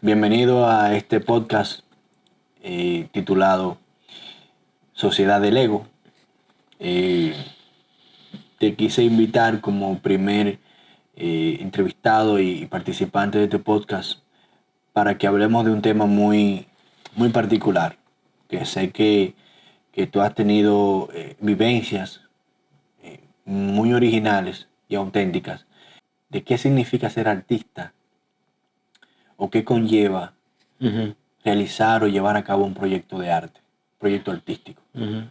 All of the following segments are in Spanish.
Bienvenido a este podcast titulado Sociedad del Ego. Eh, Te quise invitar como primer entrevistado y participante de este podcast para que hablemos de un tema muy particular, que sé que tú has tenido vivencias muy originales y auténticas de qué significa ser artista o qué conlleva Ujú, realizar o llevar a cabo un proyecto de arte, proyecto artístico. ujú.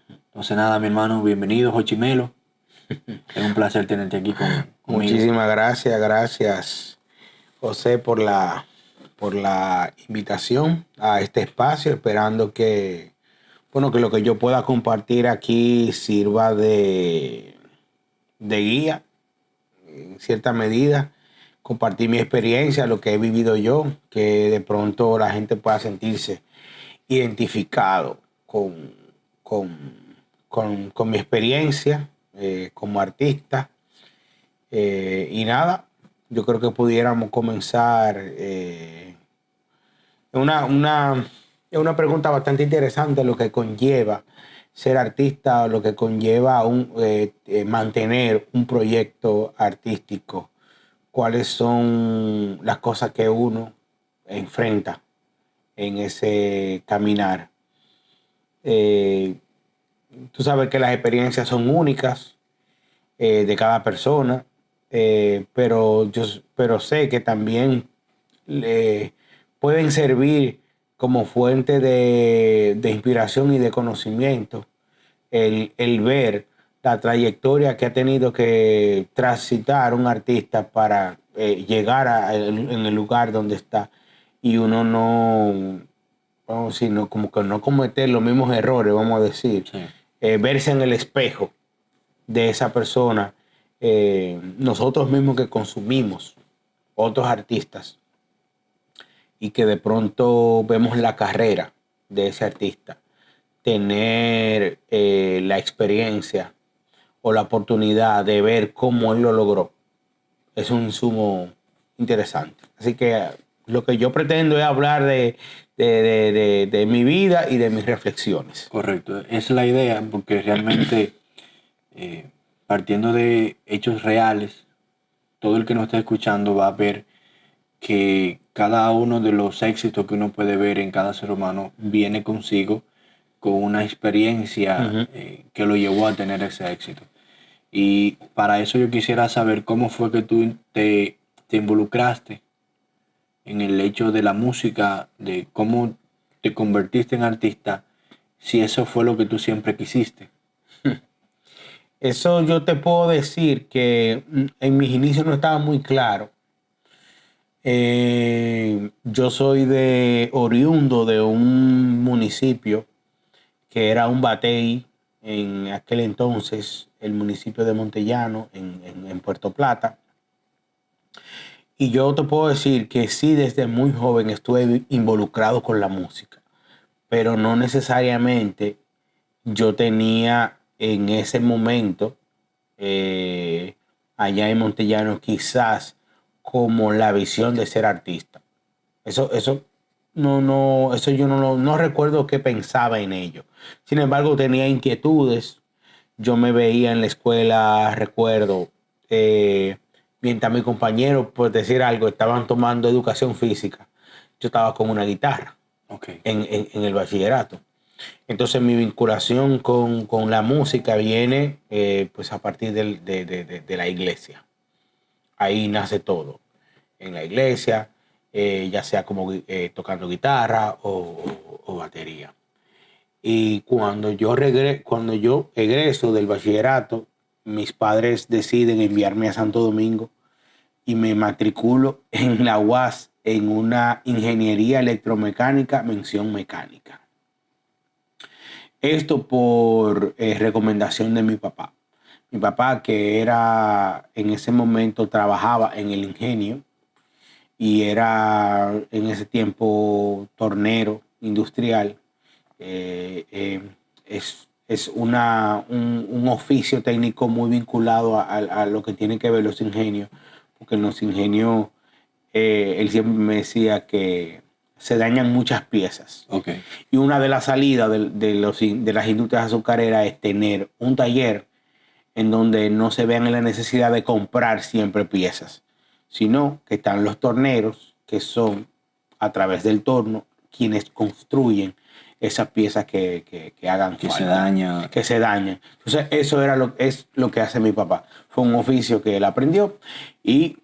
Entonces nada, mi hermano, bienvenido, Jochimelo. Es un placer tenerte aquí conmigo. Muchísimas gracias, José, por la invitación a este espacio, esperando que lo que yo pueda compartir aquí sirva de guía, en cierta medida, compartir mi experiencia, lo que he vivido yo, que de pronto la gente pueda sentirse identificado con, con mi experiencia como artista. Y nada, yo creo que pudiéramos comenzar. Es una pregunta bastante interesante lo que conlleva ser artista, lo que conlleva mantener un proyecto artístico. ¿Cuáles son las cosas que uno enfrenta en ese caminar? Eh, Tú sabes que las experiencias son únicas de cada persona, pero sé que también le pueden servir como fuente de inspiración y de conocimiento el ver la trayectoria que ha tenido que transitar un artista para llegar en el lugar donde está, y uno no, vamos a decir, no, como que no cometer los mismos errores, vamos a decir, Sí, verse en el espejo de esa persona, nosotros mismos que consumimos otros artistas y que de pronto vemos la carrera de ese artista, tener la experiencia o la oportunidad de ver cómo él lo logró, es un insumo interesante. Así que lo que yo pretendo es hablar de mi vida y de mis reflexiones. correcto. Esa es la idea, porque realmente eh, partiendo de hechos reales, todo el que nos está escuchando va a ver que cada uno de los éxitos que uno puede ver en cada ser humano viene consigo con una experiencia Ujú. que lo llevó a tener ese éxito. Y para eso yo quisiera saber cómo fue que tú te involucraste en el hecho de la música, de cómo te convertiste en artista, si eso fue lo que tú siempre quisiste. Eso yo te puedo decir que en mis inicios no estaba muy claro. Yo soy oriundo de un municipio que era un batey en aquel entonces, el municipio de Montellano, en Puerto Plata. Y yo te puedo decir que sí, desde muy joven estuve involucrado con la música, pero no necesariamente yo tenía en ese momento, eh, allá en Montellano, quizás como la visión de ser artista. Eso eso yo no recuerdo qué pensaba en ello. Sin embargo, tenía inquietudes. Yo me veía en la escuela, recuerdo, eh, mientras mis compañeros, por decir algo, estaban tomando educación física, yo estaba con una guitarra Ok, en el bachillerato. Entonces mi vinculación con la música viene pues a partir de la iglesia. Ahí nace todo. En la iglesia, ya sea como tocando guitarra o batería. Y cuando yo egreso del bachillerato, mis padres deciden enviarme a Santo Domingo y me matriculo en la UAS en una ingeniería electromecánica, mención mecánica. Esto por recomendación de mi papá. Mi papá, que era en ese momento trabajaba en el ingenio y era en ese tiempo tornero industrial, eh, eh, es un oficio técnico muy vinculado a lo que tiene que ver los ingenios, porque en los ingenios él siempre me decía que se dañan muchas piezas. Okay. Y una de las salidas de las industrias azucareras es tener un taller en donde no se vean en la necesidad de comprar siempre piezas, sino que están los torneros, que son a través del torno quienes construyen esas piezas que hagan Que falta, se daña. que se dañan. Entonces eso es lo que hace mi papá. Fue un oficio que él aprendió y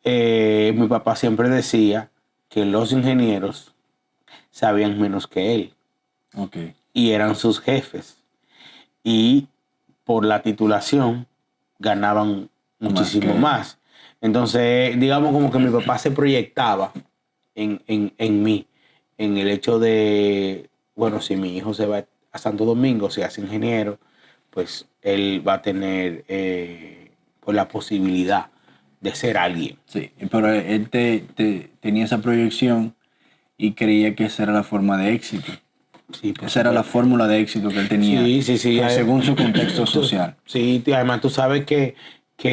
mi papá siempre decía que los ingenieros sabían menos que él. Okay. Y eran sus jefes. Y por la titulación ganaban muchísimo más. Entonces, digamos como que mi papá se proyectaba en mí, en el hecho de, bueno, si mi hijo se va a Santo Domingo, se hace ingeniero, pues él va a tener pues la posibilidad de ser alguien. Sí, pero él tenía esa proyección y creía que esa era la forma de éxito. Sí, esa era la fórmula de éxito que él tenía. Sí. Pues, según su contexto social. Sí, además tú sabes que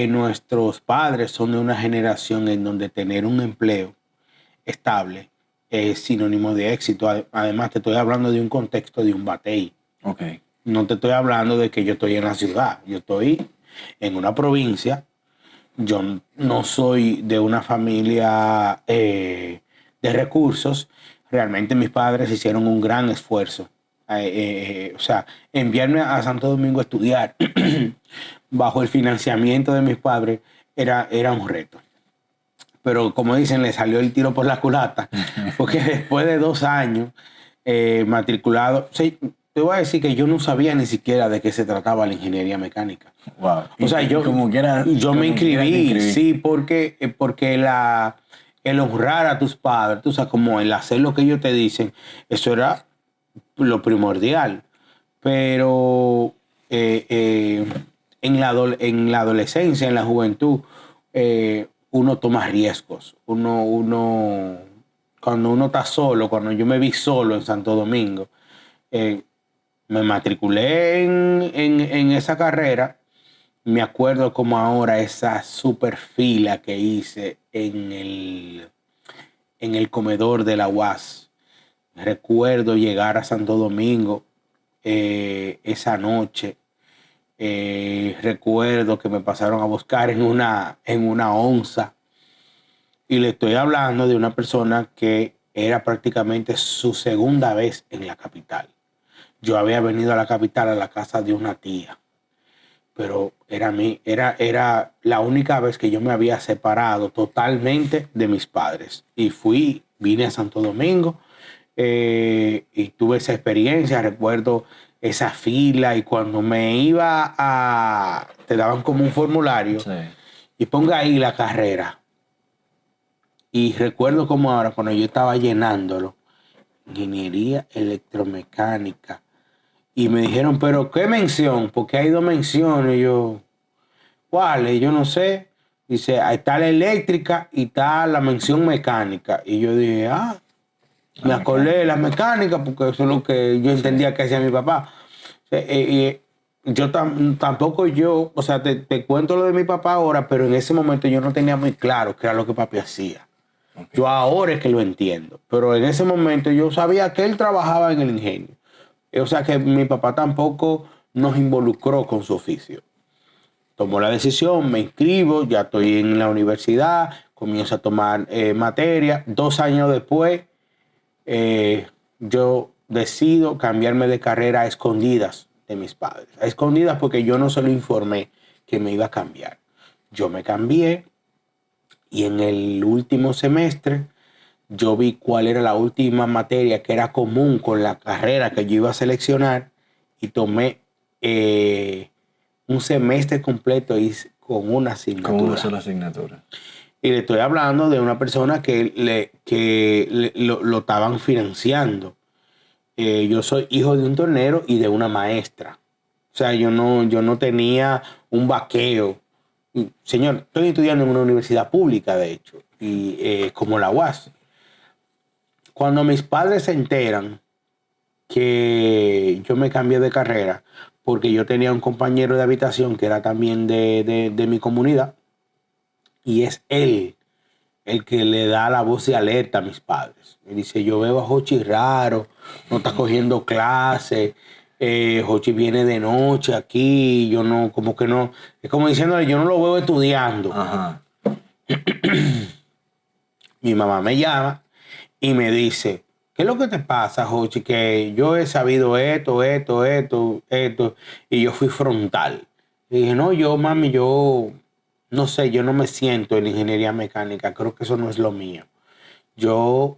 nuestros padres son de una generación en donde tener un empleo estable es sinónimo de éxito. Además, te estoy hablando de un contexto de un batey. Okay. No te estoy hablando de que yo estoy en la ciudad. Yo estoy en una provincia. Yo no soy de una familia de recursos. Realmente mis padres hicieron un gran esfuerzo. O sea, enviarme a Santo Domingo a estudiar bajo el financiamiento de mis padres era un reto. Pero como dicen, le salió el tiro por la culata, porque después de 2 años matriculado, sí, te voy a decir que yo no sabía ni siquiera de qué se trataba la ingeniería mecánica. Wow. O sea, yo me inscribí, sí, porque el honrar a tus padres, tú sabes, como el hacer lo que ellos te dicen, eso era lo primordial. Pero en la adolescencia, en la juventud, uno toma riesgos. Cuando uno está solo, cuando yo me vi solo en Santo Domingo, me matriculé en esa carrera. Me acuerdo como ahora esa super fila que hice en el comedor de la UAS. Recuerdo llegar a Santo Domingo esa noche. Recuerdo que me pasaron a buscar en una onza. Y le estoy hablando de una persona que era prácticamente su segunda vez en la capital. Yo había venido a la capital a la casa de una tía, pero era la única vez que yo me había separado totalmente de mis padres. Y vine a Santo Domingo y tuve esa experiencia. Recuerdo esa fila y cuando me iba te daban como un formulario, sí, y ponga ahí la carrera. Y recuerdo como ahora, cuando yo estaba llenándolo, ingeniería electromecánica, y me dijeron, ¿pero qué mención? Porque hay 2 menciones. Y yo, ¿cuáles? Yo no sé. Dice, ahí está la eléctrica y está la mención mecánica. Y yo dije, me acordé de la mecánica porque eso es lo que yo entendía que hacía mi papá. Yo tampoco o sea, te cuento lo de mi papá ahora, pero en ese momento yo no tenía muy claro qué era lo que papi hacía. Okay. Yo ahora es que lo entiendo, pero en ese momento yo sabía que él trabajaba en el ingenio. O sea que mi papá tampoco nos involucró con su oficio. Tomó la decisión, me inscribo, ya estoy en la universidad, comienzo a tomar materia. 2 años después, yo decido cambiarme de carrera a escondidas de mis padres. A escondidas porque yo no se lo informé que me iba a cambiar. Yo me cambié y en el último semestre yo vi cuál era la última materia que era común con la carrera que yo iba a seleccionar y tomé un semestre completo con una asignatura. Con una sola asignatura. Y le estoy hablando de una persona que lo estaban financiando. Yo soy hijo de un tornero y de una maestra. O sea, yo no tenía un vaqueo. Señor, estoy estudiando en una universidad pública, de hecho, y como la UAS. Cuando mis padres se enteran que yo me cambié de carrera, porque yo tenía un compañero de habitación que era también de mi comunidad, y es él el que le da la voz de alerta a mis padres. Me dice, yo veo a Jochi raro, no está cogiendo clases, Jochi viene de noche aquí, yo no, como que no, es como diciéndole, yo no lo veo estudiando. Ajá. Mi mamá me llama y me dice, ¿qué es lo que te pasa, Jochi? Que yo he sabido esto, y yo fui frontal. Y dije, no, mami, yo no sé, yo no me siento en ingeniería mecánica, creo que eso no es lo mío. Yo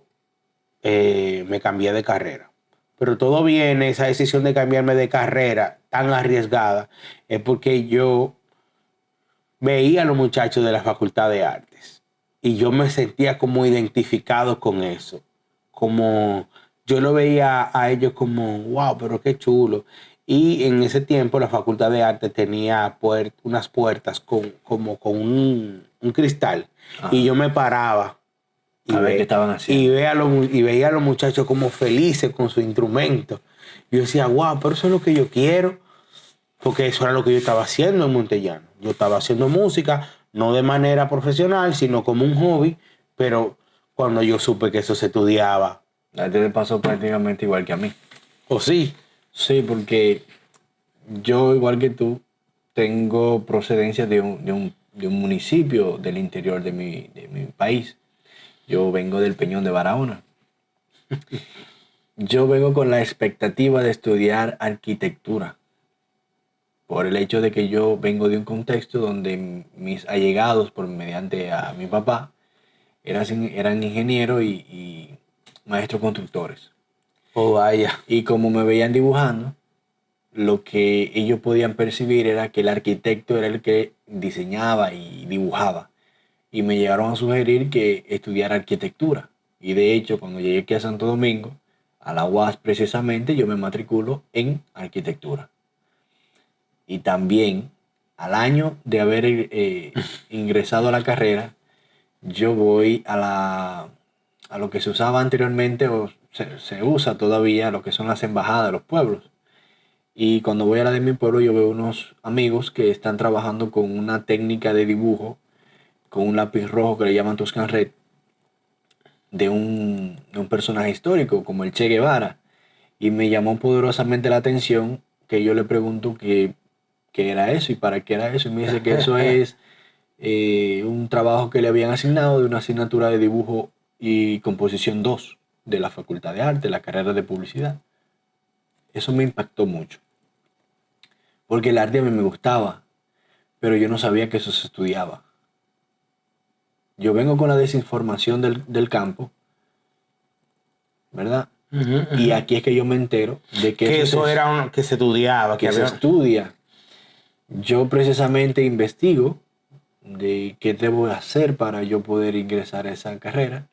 me cambié de carrera. Pero todo viene, esa decisión de cambiarme de carrera tan arriesgada, es porque yo veía a los muchachos de la Facultad de Artes y yo me sentía como identificado con eso. Como yo lo veía a ellos como, wow, pero qué chulo. Y en ese tiempo la Facultad de Arte tenía unas puertas como con un cristal. Ajá. Y yo me paraba A ver qué estaban haciendo. y veía a los muchachos como felices con su instrumento. Yo decía, wow, pero eso es lo que yo quiero. Porque eso era lo que yo estaba haciendo en Montellano. Yo estaba haciendo música, no de manera profesional, sino como un hobby. Pero cuando yo supe que eso se estudiaba. A ti te pasó prácticamente igual que a mí. ¿O sí? Sí, porque yo, igual que tú, tengo procedencia de un municipio del interior de mi país. Yo vengo del Peñón de Barahona. Yo vengo con la expectativa de estudiar arquitectura, por el hecho de que yo vengo de un contexto donde mis allegados, por mediante a mi papá, eran ingenieros y maestros constructores. Oh, vaya. Y como me veían dibujando, lo que ellos podían percibir era que el arquitecto era el que diseñaba y dibujaba. Y me llegaron a sugerir que estudiara arquitectura. Y de hecho, cuando llegué aquí a Santo Domingo, a la UAS precisamente, yo me matriculo en arquitectura. Y también, al año de haber ingresado a la carrera, yo voy a lo que se usaba anteriormente, o se usa todavía, lo que son las embajadas de los pueblos. Y cuando voy a la de mi pueblo, yo veo unos amigos que están trabajando con una técnica de dibujo, con un lápiz rojo que le llaman Toscan Red, de un personaje histórico como el Che Guevara. Y me llamó poderosamente la atención que yo le pregunto qué era eso y para qué era eso. Y me dice que eso es un trabajo que le habían asignado de una asignatura de dibujo y composición 2 de la Facultad de Arte, la carrera de publicidad. Eso me impactó mucho. Porque el arte a mí me gustaba, pero yo no sabía que eso se estudiaba. Yo vengo con la desinformación del campo, ¿verdad? Y aquí es que yo me entero de que eso era que se estudiaba. Que se estudia. Yo precisamente investigo de qué debo hacer para yo poder ingresar a esa carrera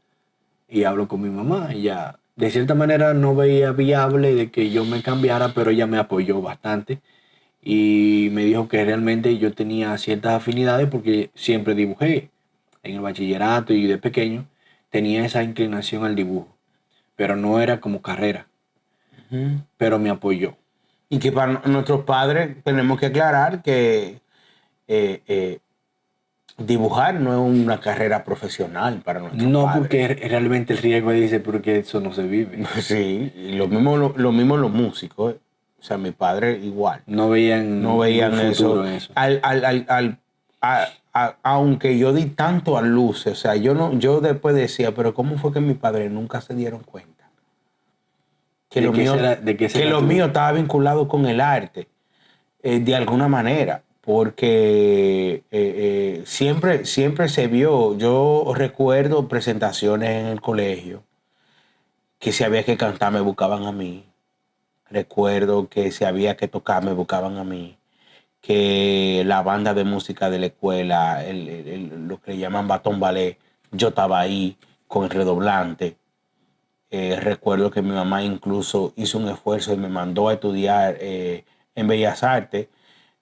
y hablo con mi mamá. Ella, de cierta manera, no veía viable de que yo me cambiara, pero ella me apoyó bastante y me dijo que realmente yo tenía ciertas afinidades porque siempre dibujé en el bachillerato y de pequeño tenía esa inclinación al dibujo, pero no era como carrera. Pero me apoyó. Y que para nuestros padres tenemos que aclarar que dibujar no es una carrera profesional para nuestros padres. No, porque realmente el riesgo dice porque eso no se vive. Sí, y lo mismo los músicos. O sea, mi padre igual. No veían eso. Aunque yo di tanto a luces, o sea, yo después decía, pero ¿cómo fue que mis padres nunca se dieron cuenta? Que lo mío estaba vinculado con el arte, de alguna manera, porque siempre se vio. Yo recuerdo presentaciones en el colegio, que si había que cantar me buscaban a mí. Recuerdo que si había que tocar me buscaban a mí. Que la banda de música de la escuela, lo que le llaman batón ballet, yo estaba ahí con el redoblante. Recuerdo que mi mamá incluso hizo un esfuerzo y me mandó a estudiar en Bellas Artes.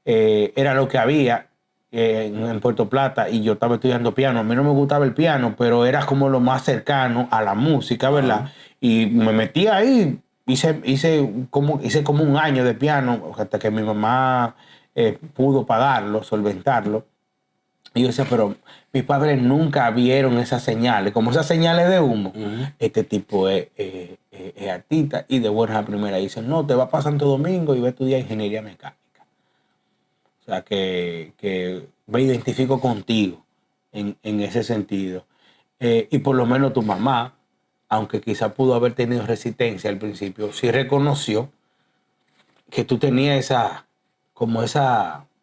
Era lo que había en Puerto Plata y yo estaba estudiando piano. A mí no me gustaba el piano, pero era como lo más cercano a la música, ¿verdad? Y me metí ahí, hice como un año de piano hasta que mi mamá pudo pagarlo, solventarlo. Y yo decía, pero mis padres nunca vieron esas señales, como esas señales de humo. Este tipo es artista y de buenas a primeras dicen, no, te vas para Santo Domingo y va a estudiar ingeniería mecánica. O sea, que me identifico contigo en ese sentido. Y por lo menos tu mamá, aunque quizá pudo haber tenido resistencia al principio, sí reconoció que tú tenías esa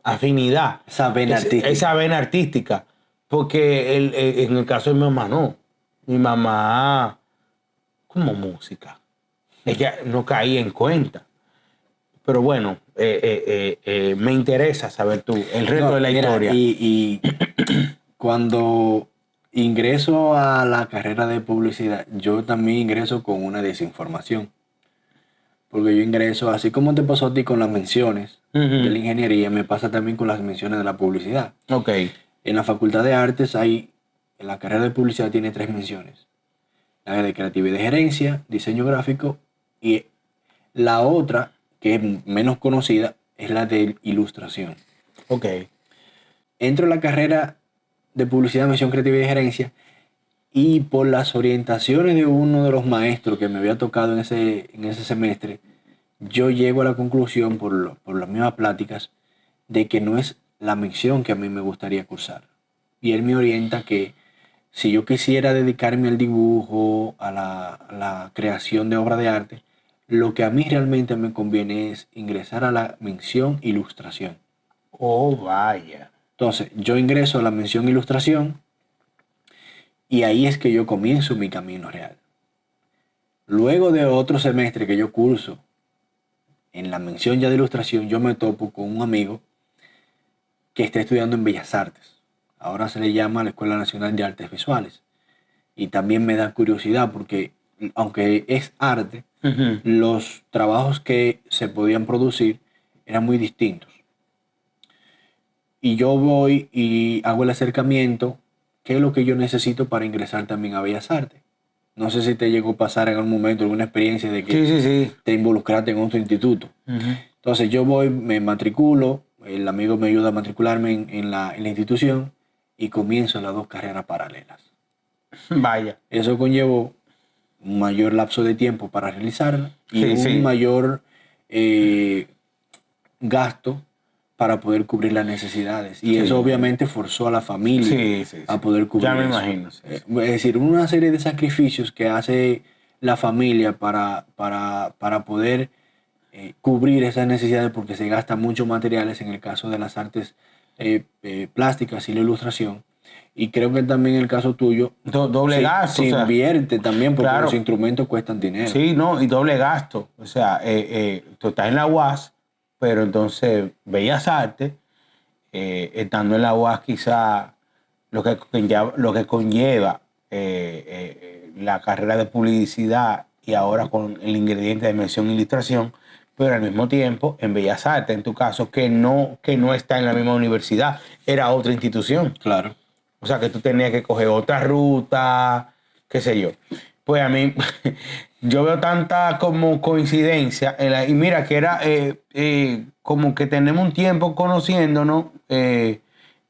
afinidad, Esa vena artística. esa vena artística. Porque en el caso de mi mamá, no. Mi mamá, como música. Ella no caía en cuenta. Pero bueno, me interesa saber tú el resto de la Mira, historia. y cuando ingreso a la carrera de publicidad, yo también ingreso con una desinformación. Porque yo ingreso, así como te pasó a ti con las menciones de la ingeniería, me pasa también con las menciones de la publicidad. Ok. En la Facultad de Artes en la carrera de publicidad tiene 3 menciones. La de creatividad y gerencia, diseño gráfico, y la otra, que es menos conocida, es la de ilustración. Ok. Entro a la carrera de publicidad, mención creatividad y gerencia, y por las orientaciones de uno de los maestros que me había tocado en ese semestre, yo llego a la conclusión, por las mismas pláticas, de que no es la mención que a mí me gustaría cursar. Y él me orienta que si yo quisiera dedicarme al dibujo, a la creación de obra de arte, lo que a mí realmente me conviene es ingresar a la mención ilustración. Oh, vaya. Entonces, yo ingreso a la mención ilustración y ahí es que yo comienzo mi camino real. Luego de otro semestre que yo curso en la mención ya de ilustración, yo me topo con un amigo que está estudiando en Bellas Artes. Ahora se le llama la Escuela Nacional de Artes Visuales. Y también me da curiosidad porque, aunque es arte, los trabajos que se podían producir eran muy distintos. Y yo voy y hago el acercamiento, qué es lo que yo necesito para ingresar también a Bellas Artes. No sé si te llegó a pasar en algún momento alguna experiencia de que Sí. te involucraste en otro instituto. Entonces yo voy, me matriculo, el amigo me ayuda a matricularme en la institución y comienzo las 2 carreras paralelas. Vaya. Eso conllevó un mayor lapso de tiempo para realizarla y Sí. un mayor gasto para poder cubrir las necesidades. Y eso obviamente forzó a la familia a poder cubrir Ya me eso. imagino. Es decir, una serie de sacrificios que hace la familia para poder cubrir esas necesidades, porque se gastan muchos materiales en el caso de las artes plásticas y la ilustración. Y creo que también en el caso tuyo Doble gasto. se O sea, invierte también porque claro. los instrumentos cuestan dinero. Sí, no, y doble gasto. O sea, tú estás en la UAS, pero entonces Bellas Artes, estando en la UAS quizá lo que conlleva la carrera de publicidad y ahora con el ingrediente de mención e ilustración, pero al mismo tiempo en Bellas Artes, en tu caso, que no está en la misma universidad, era otra institución. Claro. O sea, que tú tenías que coger otra ruta, qué sé yo. Pues a mí, yo veo tanta como coincidencia. Y mira, que era como que tenemos un tiempo conociéndonos,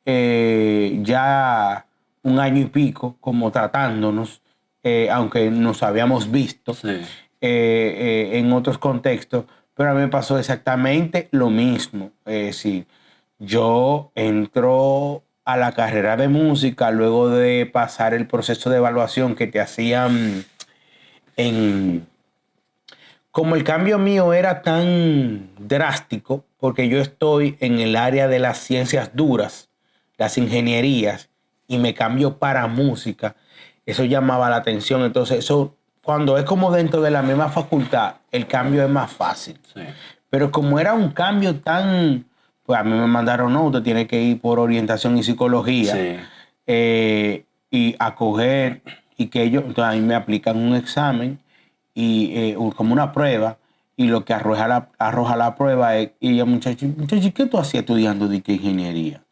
ya un año y pico, como tratándonos, aunque nos habíamos visto en otros contextos, pero a mí me pasó exactamente lo mismo. Es decir, yo entro a la carrera de música luego de pasar el proceso de evaluación que te hacían como el cambio mío era tan drástico, porque yo estoy en el área de las ciencias duras, las ingenierías, y me cambio para música, eso llamaba la atención. Entonces, eso, cuando es como dentro de la misma facultad, el cambio es más fácil. Sí. Pero como era un cambio tan... Pues a mí me mandaron, no, usted tiene que ir por orientación y psicología, y a coger, y que ellos, entonces a mí me aplican un examen, y como una prueba, y lo que arroja la prueba es, y ella, muchacho, ¿qué tú hacías estudiando de qué ingeniería?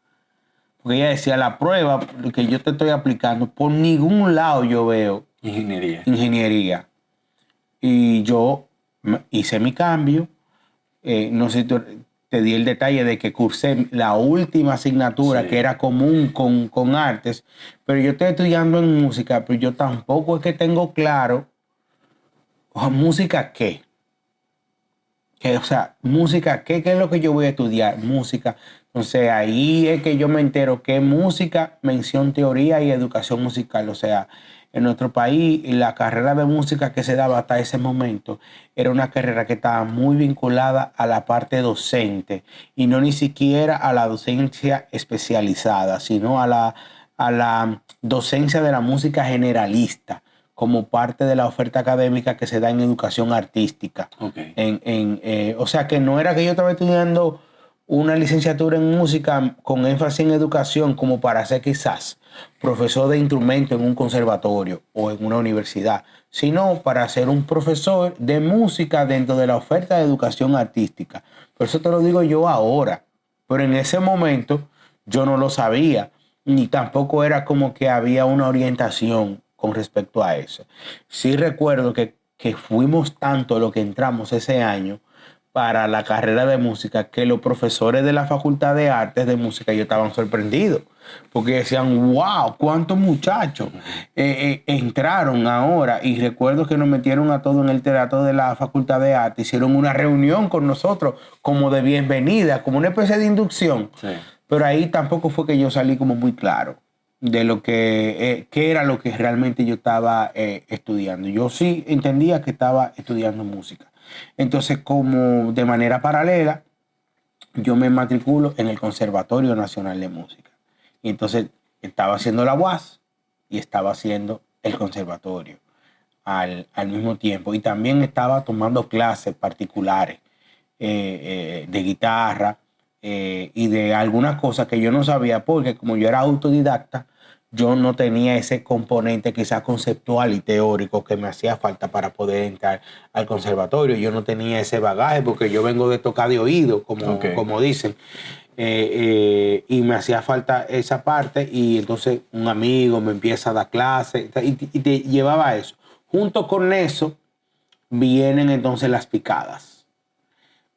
Porque ella decía, la prueba que yo te estoy aplicando, por ningún lado yo veo ingeniería. Y yo hice mi cambio. No sé, te di el detalle de que cursé la última asignatura Sí. que era común con artes, pero yo estoy estudiando en música, pero yo tampoco es que tengo claro, ¿música qué? O sea, música, ¿qué es lo que yo voy a estudiar? Música. Entonces ahí es que yo me entero que música, mención teoría y educación musical. O sea, en nuestro país la carrera de música que se daba hasta ese momento era una carrera que estaba muy vinculada a la parte docente y no ni siquiera a la docencia especializada, sino a la docencia de la música generalista como parte de la oferta académica que se da en educación artística. Okay. O sea, que no era que yo estaba estudiando una licenciatura en música con énfasis en educación como para ser quizás profesor de instrumento en un conservatorio o en una universidad, sino para ser un profesor de música dentro de la oferta de educación artística. Por eso te lo digo yo ahora, pero en ese momento yo no lo sabía, ni tampoco era como que había una orientación con respecto a eso. Sí recuerdo que fuimos tanto lo que entramos ese año para la carrera de música que los profesores de la Facultad de Artes de Música yo estaban sorprendidos porque decían, wow, cuántos muchachos entraron ahora. Y recuerdo que nos metieron a todos en el teatro de la Facultad de Artes, hicieron una reunión con nosotros como de bienvenida, como una especie de inducción. Sí. Pero ahí tampoco fue que yo salí como muy claro de lo que qué era lo que realmente yo estaba estudiando. Yo sí entendía que estaba estudiando música. Entonces, como de manera paralela, yo me matriculo en el Conservatorio Nacional de Música. Y entonces estaba haciendo la UAS y estaba haciendo el conservatorio al mismo tiempo. Y también estaba tomando clases particulares de guitarra y de algunas cosas que yo no sabía porque como yo era autodidacta, yo no tenía ese componente quizás conceptual y teórico que me hacía falta para poder entrar al conservatorio. Yo no tenía ese bagaje porque yo vengo de tocar de oído, como dicen. Y me hacía falta esa parte y entonces un amigo me empieza a dar clases y te llevaba a eso. Junto con eso vienen entonces las picadas.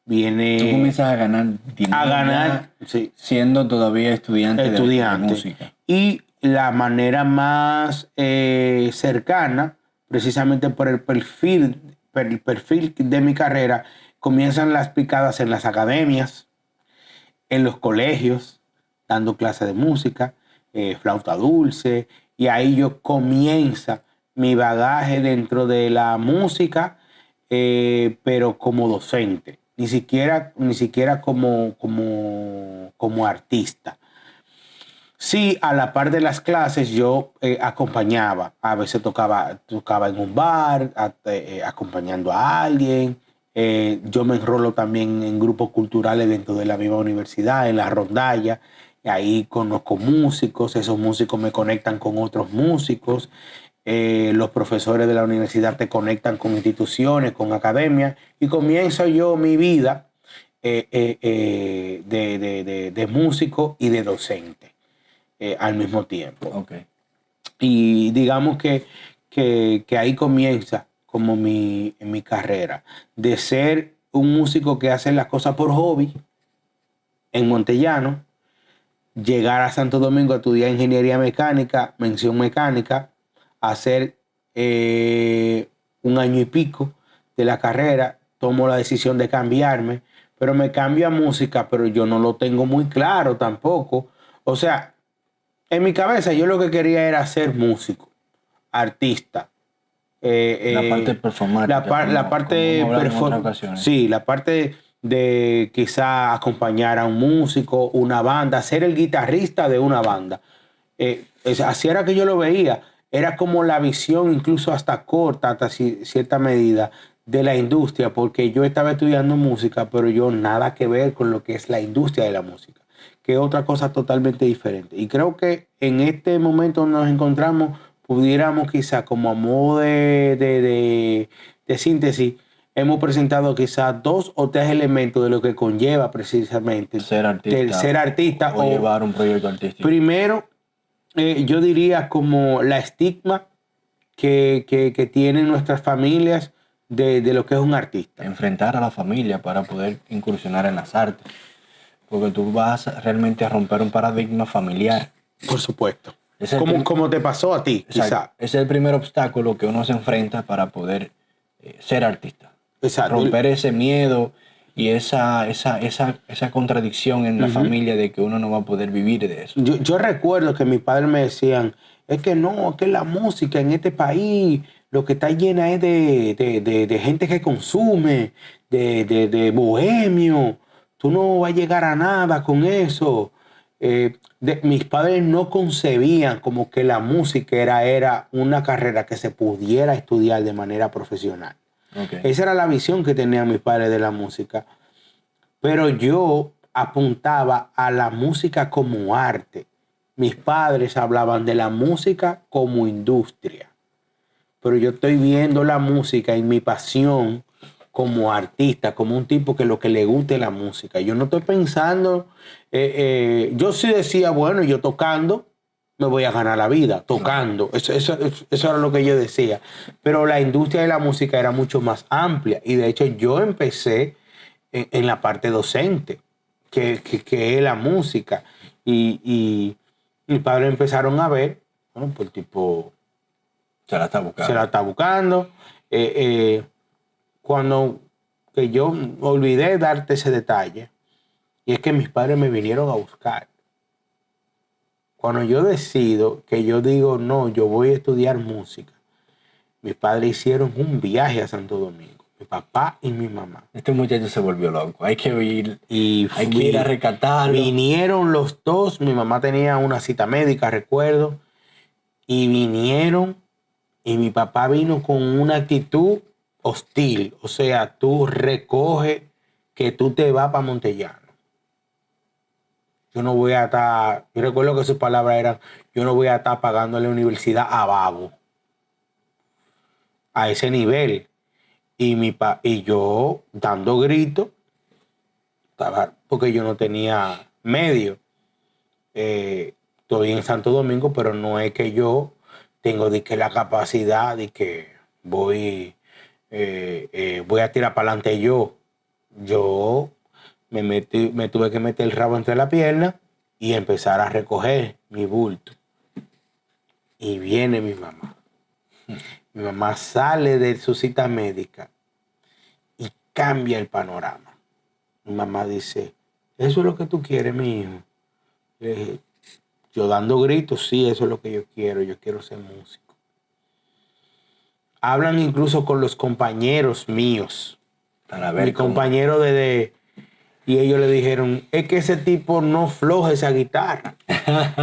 Tú comienzas a ganar dinero sí, siendo todavía estudiante. De música. Y la manera más cercana, precisamente por el perfil de mi carrera, comienzan las picadas en las academias, en los colegios, dando clases de música, flauta dulce, y ahí yo comienza mi bagaje dentro de la música, pero como docente, ni siquiera como artista. Sí, a la par de las clases yo acompañaba, a veces tocaba en un bar, acompañando a alguien. Yo me enrolo también en grupos culturales dentro de la misma universidad, en la rondalla. Y ahí conozco músicos, esos músicos me conectan con otros músicos. Los profesores de la universidad te conectan con instituciones, con academias. Y comienzo yo mi vida de músico y de docente al mismo tiempo. Okay. Y digamos que ahí comienza como mi carrera, de ser un músico que hace las cosas por hobby en Montellano, llegar a Santo Domingo a estudiar ingeniería mecánica, mención mecánica, hacer 1 año y pico de la carrera, tomo la decisión de cambiarme, pero me cambio a música, pero yo no lo tengo muy claro tampoco. O sea, en mi cabeza yo lo que quería era ser músico, artista. La parte performática. La parte sí, la parte de quizá acompañar a un músico, una banda, ser el guitarrista de una banda. Así era que yo lo veía. Era como la visión, incluso hasta corta, hasta cierta medida, de la industria, porque yo estaba estudiando música, pero yo nada que ver con lo que es la industria de la música, que es otra cosa totalmente diferente. Y creo que en este momento nos encontramos, pudiéramos quizá como a modo de síntesis, hemos presentado quizás 2 o 3 elementos de lo que conlleva precisamente ser artista o llevar un proyecto artístico. Primero, yo diría como la estigma que tienen nuestras familias de lo que es un artista. Enfrentar a la familia para poder incursionar en las artes. Porque tú vas realmente a romper un paradigma familiar. Por supuesto. Es el Como te pasó a ti, quizá. Es el primer obstáculo que uno se enfrenta para poder ser artista. Exacto. Romper ese miedo y esa contradicción en la familia de que uno no va a poder vivir de eso. Yo recuerdo que mis padres me decían, es que no, que la música en este país lo que está llena es de gente que consume, de bohemio. Tú no vas a llegar a nada con eso. Mis padres no concebían como que la música era una carrera que se pudiera estudiar de manera profesional. Okay. Esa era la visión que tenían mis padres de la música. Pero yo apuntaba a la música como arte. Mis padres hablaban de la música como industria. Pero yo estoy viendo la música y mi pasión como artista, como un tipo que lo que le guste la música. Yo no estoy pensando... yo sí decía, bueno, yo tocando me voy a ganar la vida, tocando. Eso era lo que yo decía. Pero la industria de la música era mucho más amplia. Y de hecho yo empecé en la parte docente, que es la música. Y mis padres empezaron a ver, bueno, pues el tipo se la está buscando. Se la está buscando. Cuando que yo olvidé darte ese detalle, y es que mis padres me vinieron a buscar. Cuando yo decido que yo digo, no, yo voy a estudiar música, mis padres hicieron un viaje a Santo Domingo, mi papá y mi mamá. Este muchacho se volvió loco, hay que ir, hay que ir a rescatarlo. Vinieron los dos, mi mamá tenía una cita médica, recuerdo, y vinieron, y mi papá vino con una actitud hostil, o sea, tú recoge que tú te vas para Montellano. Yo no voy a estar, yo recuerdo que sus palabras eran, yo no voy a estar pagando la universidad a vago. A ese nivel. Y yo dando gritos, porque yo no tenía medio. Estoy en Santo Domingo, pero no es que yo tengo de que la capacidad de que voy a tirar para adelante yo. Yo me tuve que meter el rabo entre la pierna y empezar a recoger mi bulto. Y viene mi mamá. Mi mamá sale de su cita médica y cambia el panorama. Mi mamá dice, ¿eso es lo que tú quieres, mi hijo? Le dije, yo dando gritos, sí, eso es lo que yo quiero ser músico. Hablan incluso con los compañeros míos. Mi compañero y ellos le dijeron, es que ese tipo no floja esa guitarra.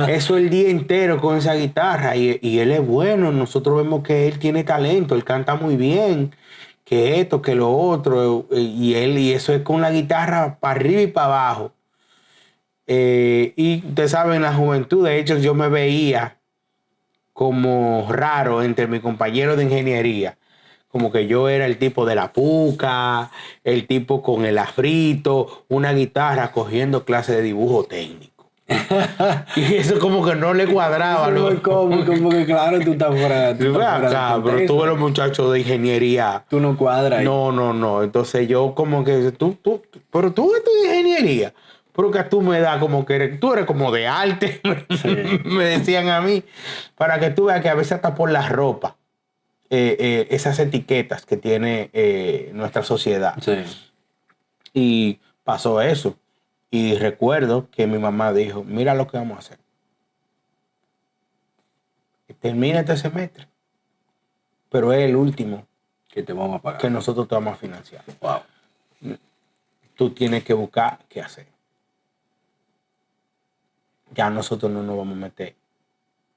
Eso el día entero con esa guitarra. Y él es bueno. Nosotros vemos que él tiene talento. Él canta muy bien. Que esto, que lo otro. Y eso es con la guitarra para arriba y para abajo. Y ustedes saben, la juventud, de hecho, yo me veía como raro entre mis compañeros de ingeniería. Como que yo era el tipo de la puca, el tipo con el afrito, una guitarra cogiendo clase de dibujo técnico. Y eso como que no le cuadraba. Eso es como que claro, tú estás fuera acá, pero tú ves los muchachos de ingeniería. Tú no cuadras. No. Entonces yo como que, pero tú estudias ingeniería. Porque tú me das como que tú eres como de arte. Sí. Me decían a mí. Para que tú veas que a veces hasta por la ropa. Esas etiquetas que tiene nuestra sociedad. Sí. Y pasó eso. Y recuerdo que mi mamá dijo, mira lo que vamos a hacer. Termina este semestre, pero es el último que te vamos a pagar. Que nosotros te vamos a financiar. Wow. Tú tienes que buscar qué hacer. Ya nosotros no nos vamos a meter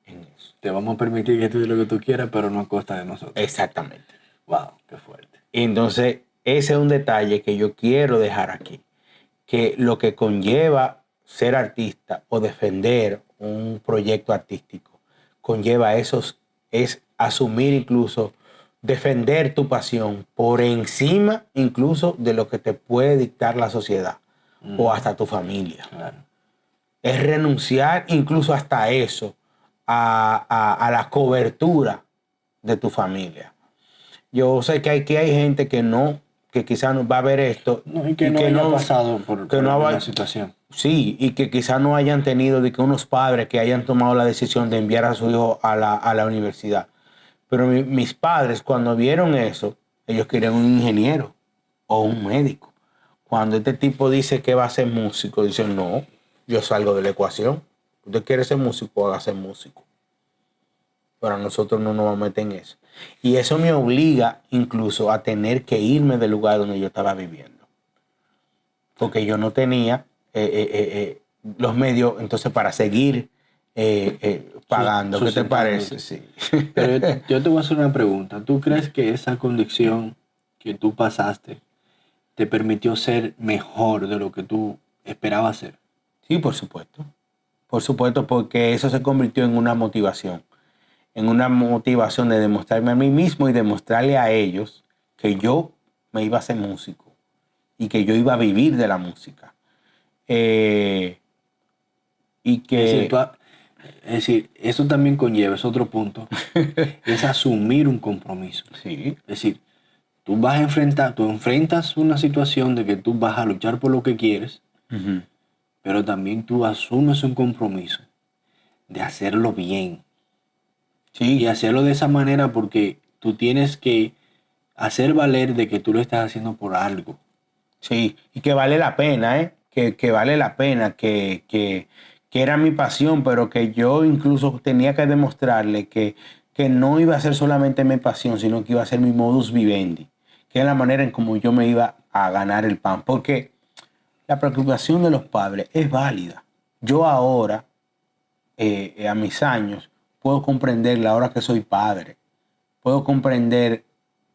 en eso. Te vamos a permitir que estudies lo que tú quieras, pero no a costa de nosotros. Exactamente. Wow, qué fuerte. Entonces, ese es un detalle que yo quiero dejar aquí. Que lo que conlleva ser artista o defender un proyecto artístico, conlleva es asumir incluso, defender tu pasión por encima incluso de lo que te puede dictar la sociedad o hasta tu familia. Claro. Es renunciar incluso hasta eso, a la cobertura de tu familia. Yo sé que hay gente que quizás no va a ver esto No, y que no haya pasado por no alguna situación. sí, y que quizás no hayan tenido de que unos padres que hayan tomado la decisión de enviar a su hijo a la universidad. Pero mis padres, cuando vieron eso, ellos querían un ingeniero o un médico. Cuando este tipo dice que va a ser músico, dicen, no, yo salgo de la ecuación. Usted quiere ser músico, haga ser músico. Pero nosotros no nos vamos a meter en eso. Y eso me obliga incluso a tener que irme del lugar donde yo estaba viviendo. Porque yo no tenía los medios, entonces, para seguir pagando. ¿Qué te parece? Sí. Pero yo te voy a hacer una pregunta. ¿Tú crees que esa condición que tú pasaste te permitió ser mejor de lo que tú esperabas ser? Sí, por supuesto. Por supuesto, porque eso se convirtió en una motivación. En una motivación de demostrarme a mí mismo y demostrarle a ellos que yo me iba a hacer músico y que yo iba a vivir de la música. Y Es decir, que es decir, eso también conlleva, es otro punto, es asumir un compromiso. sí, Es decir, tú enfrentas una situación de que tú vas a luchar por lo que quieres, uh-huh, pero también tú asumes un compromiso de hacerlo bien. Y sí, hacerlo de esa manera porque tú tienes que hacer valer de que tú lo estás haciendo por algo. sí, y que vale la pena, ¿eh? Que vale la pena, que era mi pasión, pero que yo incluso tenía que demostrarle que no iba a ser solamente mi pasión, sino que iba a ser mi modus vivendi, que es la manera en cómo yo me iba a ganar el pan. Porque la preocupación de los padres es válida. Yo ahora, a mis años, puedo comprenderla ahora que soy padre. Puedo comprender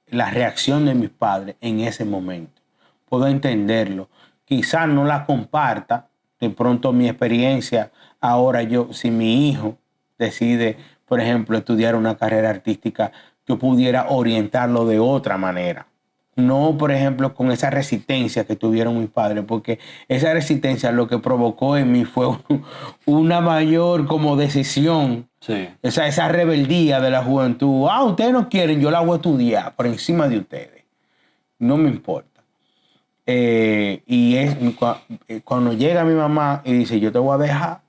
la reacción de mis padres en ese momento. Puedo entenderlo. Quizás no la comparta. De pronto mi experiencia, ahora yo, si mi hijo decide, por ejemplo, estudiar una carrera artística, yo pudiera orientarlo de otra manera. No, por ejemplo, con esa resistencia que tuvieron mis padres, porque esa resistencia lo que provocó en mí fue una mayor como decisión, Sí. esa rebeldía de la juventud. Ah, ustedes no quieren, yo la voy a estudiar por encima de ustedes. No me importa. Cuando llega mi mamá y dice, yo te voy a dejar,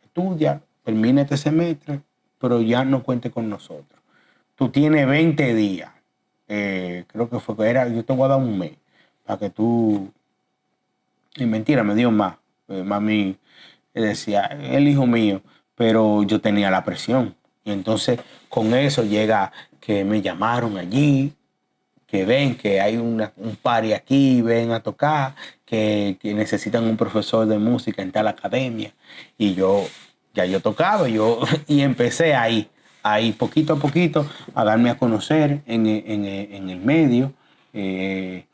estudia, termina este semestre, pero ya no cuente con nosotros. Tú tienes 20 días. Creo que yo te voy a dar un mes para que tú... Y mentira, me dio más. Mami decía, el hijo mío, pero yo tenía la presión. Y entonces con eso llega que me llamaron allí, que ven que hay un party aquí, ven a tocar, que necesitan un profesor de música en tal academia. Y yo tocaba, y empecé ahí poquito a poquito a darme a conocer en el medio, en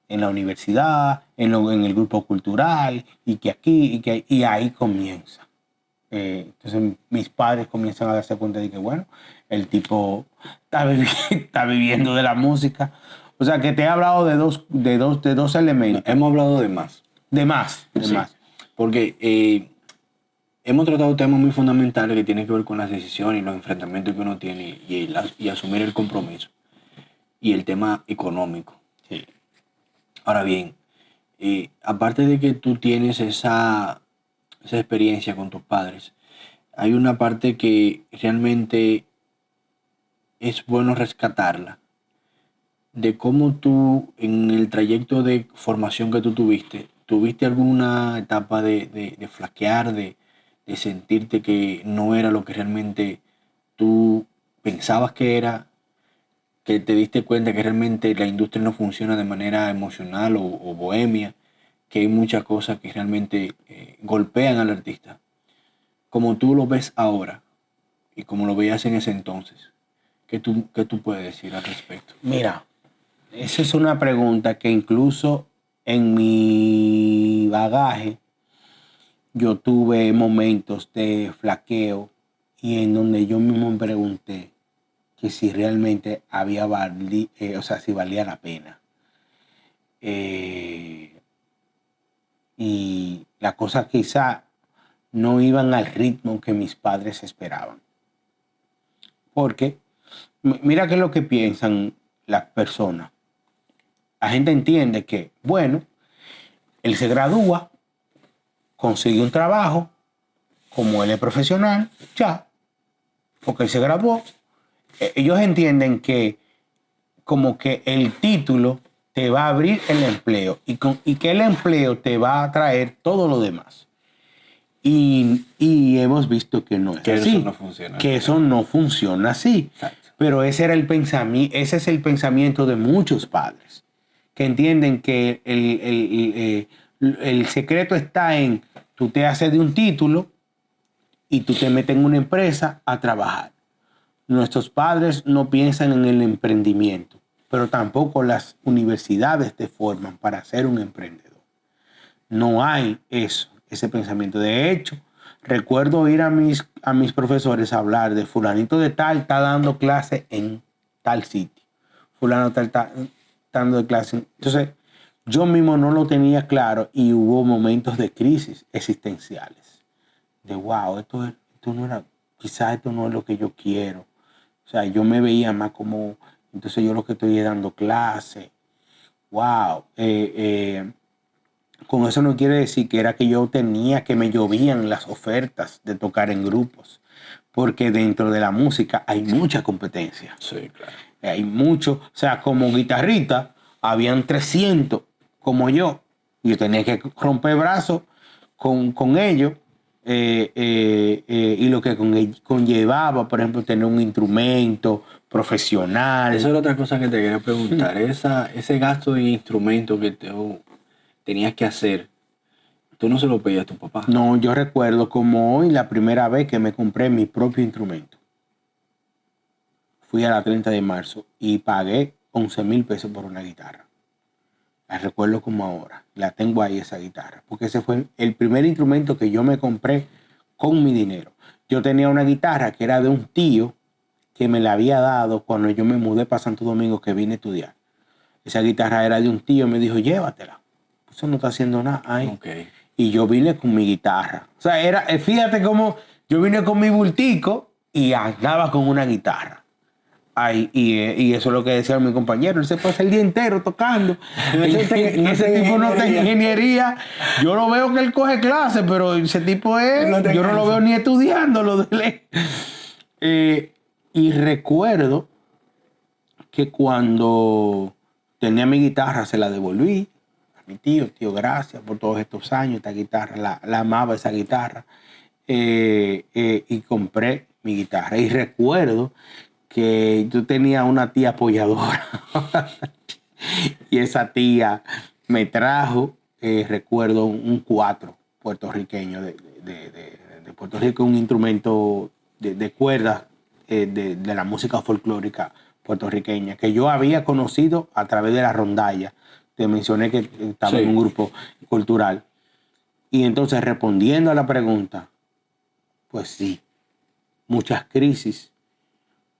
la universidad, en el grupo cultural, y que aquí, y ahí comienza. Entonces mis padres comienzan a darse cuenta de que, bueno, el tipo está viviendo de la música. O sea, que te he hablado de dos elementos. Hemos hablado de más. De más, de Sí. más. Porque hemos tratado temas muy fundamentales que tienen que ver con las decisiones y los enfrentamientos que uno tiene y asumir el compromiso. Y el tema económico. Sí. Ahora bien, aparte de que tú tienes esa experiencia con tus padres, hay una parte que realmente es bueno rescatarla, de cómo tú en el trayecto de formación que tú ¿tuviste alguna etapa de flaquear, de sentirte que no era lo que realmente tú pensabas que era, que te diste cuenta que realmente la industria no funciona de manera emocional o bohemia, que hay muchas cosas que realmente golpean al artista? Como tú lo ves ahora y como lo veías en ese entonces, ¿qué tú puedes decir al respecto? Mira, esa es una pregunta que incluso en mi bagaje yo tuve momentos de flaqueo y en donde yo mismo me pregunté que si realmente o sea, si valía la pena. Y las cosas quizá no iban al ritmo que mis padres esperaban. Porque mira qué es lo que piensan las personas. La gente entiende que, bueno, él se gradúa, consigue un trabajo, como él es profesional, ya, porque él se graduó. Ellos entienden que como que el título te va a abrir el empleo y que el empleo te va a traer todo lo demás. Y hemos visto que no es que así. Eso no funciona. Que eso no funciona así. Exacto. Pero ese es el pensamiento de muchos padres, que entienden que el secreto está en tú te haces de un título y tú te metes en una empresa a trabajar. Nuestros padres no piensan en el emprendimiento, pero tampoco las universidades te forman para ser un emprendedor. No hay ese pensamiento. De hecho, recuerdo ir a mis profesores a hablar de fulanito de tal está dando clase en tal sitio. Fulano tal está dando clase. Entonces, yo mismo no lo tenía claro y hubo momentos de crisis existenciales. De wow, esto no era, quizás esto no es lo que yo quiero. O sea, yo me veía más como, entonces yo lo que estoy es dando clase. Wow. Con eso no quiere decir que era que yo tenía, que me llovían las ofertas de tocar en grupos. Porque dentro de la música hay mucha competencia. Sí, claro. Hay mucho, o sea, como guitarrista, habían 300 como yo. Yo tenía que romper brazos con ellos. Y lo que conllevaba, por ejemplo, tener un instrumento profesional. Esa es otra cosa que te quería preguntar. Ese gasto de instrumento que tenías que hacer, ¿tú no se lo pedías a tu papá? No, yo recuerdo como hoy la primera vez que me compré mi propio instrumento. Fui a la 30 de marzo y pagué 11,000 pesos por una guitarra. La recuerdo como ahora. La tengo ahí esa guitarra. Porque ese fue el primer instrumento que yo me compré con mi dinero. Yo tenía una guitarra que era de un tío que me la había dado cuando yo me mudé para Santo Domingo, que vine a estudiar. Esa guitarra era de un tío, me dijo, llévatela. Eso no está haciendo nada ahí. Okay. Y yo vine con mi guitarra. O sea, fíjate cómo yo vine con mi bultico y andaba con una guitarra. Ay, y eso es lo que decía mi compañero. Él se pasa el día entero tocando. Ese tipo no tiene ingeniería. Yo lo veo que él coge clases, pero ese tipo yo no lo veo ni estudiando lo de él. Y recuerdo que cuando tenía mi guitarra se la devolví a mi tío. Tío, gracias por todos estos años. Esta guitarra, la amaba esa guitarra. Y compré mi guitarra. Y recuerdo que yo tenía una tía apoyadora y esa tía me trajo, recuerdo, un 4 puertorriqueño de Puerto Rico, un instrumento de cuerdas de la música folclórica puertorriqueña, que yo había conocido a través de la rondalla. Te mencioné que estaba en un grupo cultural. Y entonces, respondiendo a la pregunta, pues sí, muchas crisis,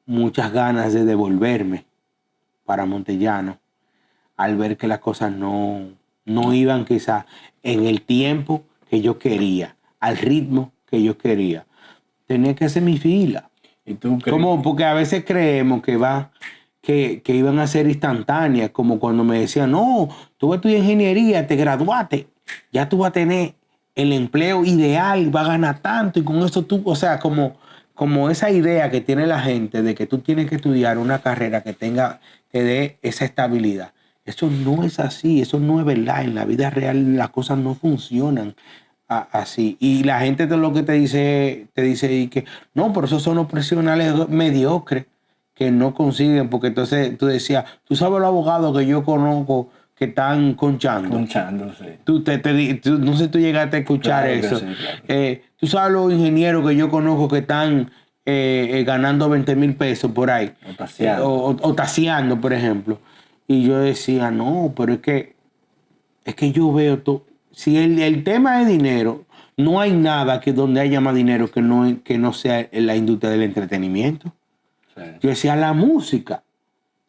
muchas ganas de devolverme para Montellano al ver que las cosas no iban quizás en el tiempo que yo quería, al ritmo que yo quería. Tenía que hacer mi fila. ¿Y tú crees? Porque a veces creemos que iban a ser instantáneas, como cuando me decían, no, tú vas a estudiar ingeniería, te graduaste, ya tú vas a tener el empleo ideal, vas a ganar tanto y con eso tú, o sea, como esa idea que tiene la gente de que tú tienes que estudiar una carrera que dé esa estabilidad. Eso no es así, eso no es verdad. En la vida real las cosas no funcionan así. Y la gente de lo que te dice y que no, por eso son los profesionales mediocres que no consiguen, porque entonces tú decías, tú sabes los abogados que yo conozco que están conchando. Conchando, sí. No sé si tú llegaste a escuchar eso. Sí, claro. Tú sabes los ingenieros que yo conozco que están ganando 20,000 pesos por ahí. O taseando. O taseando, por ejemplo. Y yo decía, no, pero es que yo veo todo. Si el tema es dinero, no hay nada que donde haya más dinero que no sea en la industria del entretenimiento. Sí. Yo decía, la música.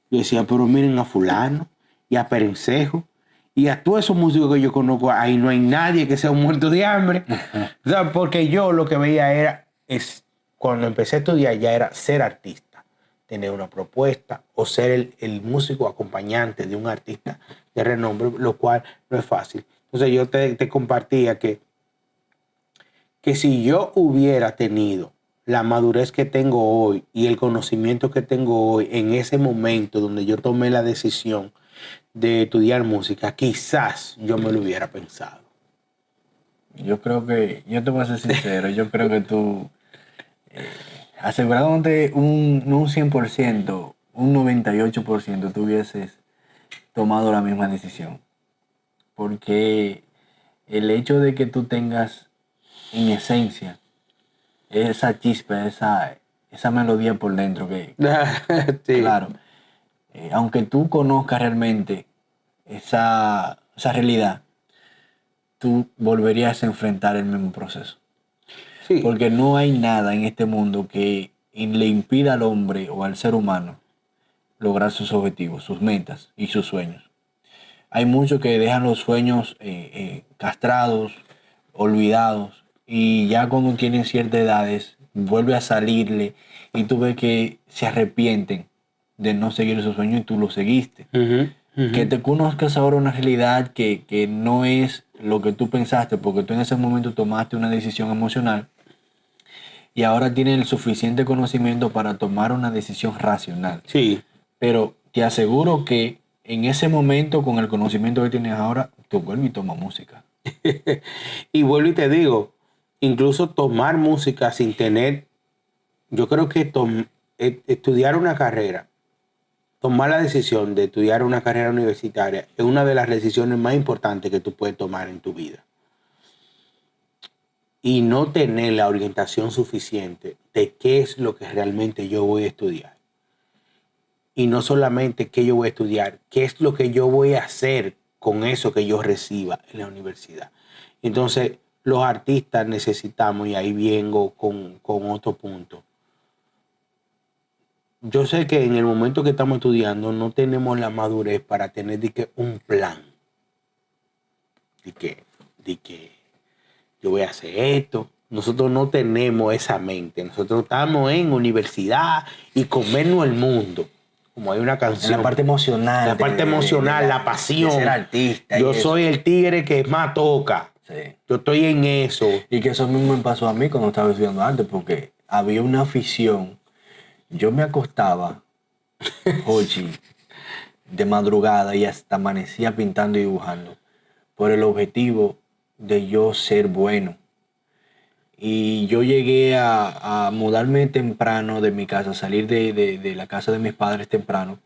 Yo decía, pero miren a fulano y a Perencejo y a todos esos músicos que yo conozco, ahí no hay nadie que sea un muerto de hambre. O sea, porque yo lo que veía cuando empecé a estudiar ya era ser artista. tener una propuesta o ser el músico acompañante de un artista de renombre, lo cual no es fácil. Entonces yo te compartía que si yo hubiera tenido la madurez que tengo hoy y el conocimiento que tengo hoy en ese momento donde yo tomé la decisión de estudiar música, quizás yo me lo hubiera pensado. Yo creo que, yo te voy a ser sincero, yo creo que tú, asegurándote no un 100%, un 98%, tú hubieses tomado la misma decisión. Porque el hecho de que tú tengas en esencia esa chispa, esa melodía por dentro que, Sí. claro, aunque tú conozcas realmente esa realidad, tú volverías a enfrentar el mismo proceso. Sí. Porque no hay nada en este mundo que le impida al hombre o al ser humano lograr sus objetivos, sus metas y sus sueños. Hay muchos que dejan los sueños castrados, olvidados, y ya cuando tienen ciertas edades vuelve a salirle y tú ves que se arrepienten de no seguir esos sueños y tú lo seguiste. Que te conozcas ahora una realidad que no es lo que tú pensaste, porque tú en ese momento tomaste una decisión emocional y ahora tienes el suficiente conocimiento para tomar una decisión racional. Sí. Pero te aseguro que en ese momento, con el conocimiento que tienes ahora, tú vuelves y tomas música. Y vuelvo y te digo, incluso tomar música sin tener, yo creo que estudiar una carrera, tomar la decisión de estudiar una carrera universitaria es una de las decisiones más importantes que tú puedes tomar en tu vida. Y no tener la orientación suficiente de qué es lo que realmente yo voy a estudiar. Y no solamente qué yo voy a estudiar, qué es lo que yo voy a hacer con eso que yo reciba en la universidad. Entonces, los artistas necesitamos, y ahí vengo con otro punto. Yo sé que en el momento que estamos estudiando no tenemos la madurez para tener un plan. De que yo voy a hacer esto. Nosotros no tenemos esa mente. Nosotros estamos en universidad y comernos el mundo. Como hay una canción. La parte emocional. La parte emocional, la pasión. De ser artista. Yo soy el tigre que más toca. Sí. Yo estoy en eso. Y que eso mismo me pasó a mí cuando estaba estudiando arte, porque había una afición. Yo me acostaba, Jochi, de madrugada y hasta amanecía pintando y dibujando, por el objetivo de yo ser bueno. Y yo llegué a mudarme temprano de mi casa, salir de la casa de mis padres temprano.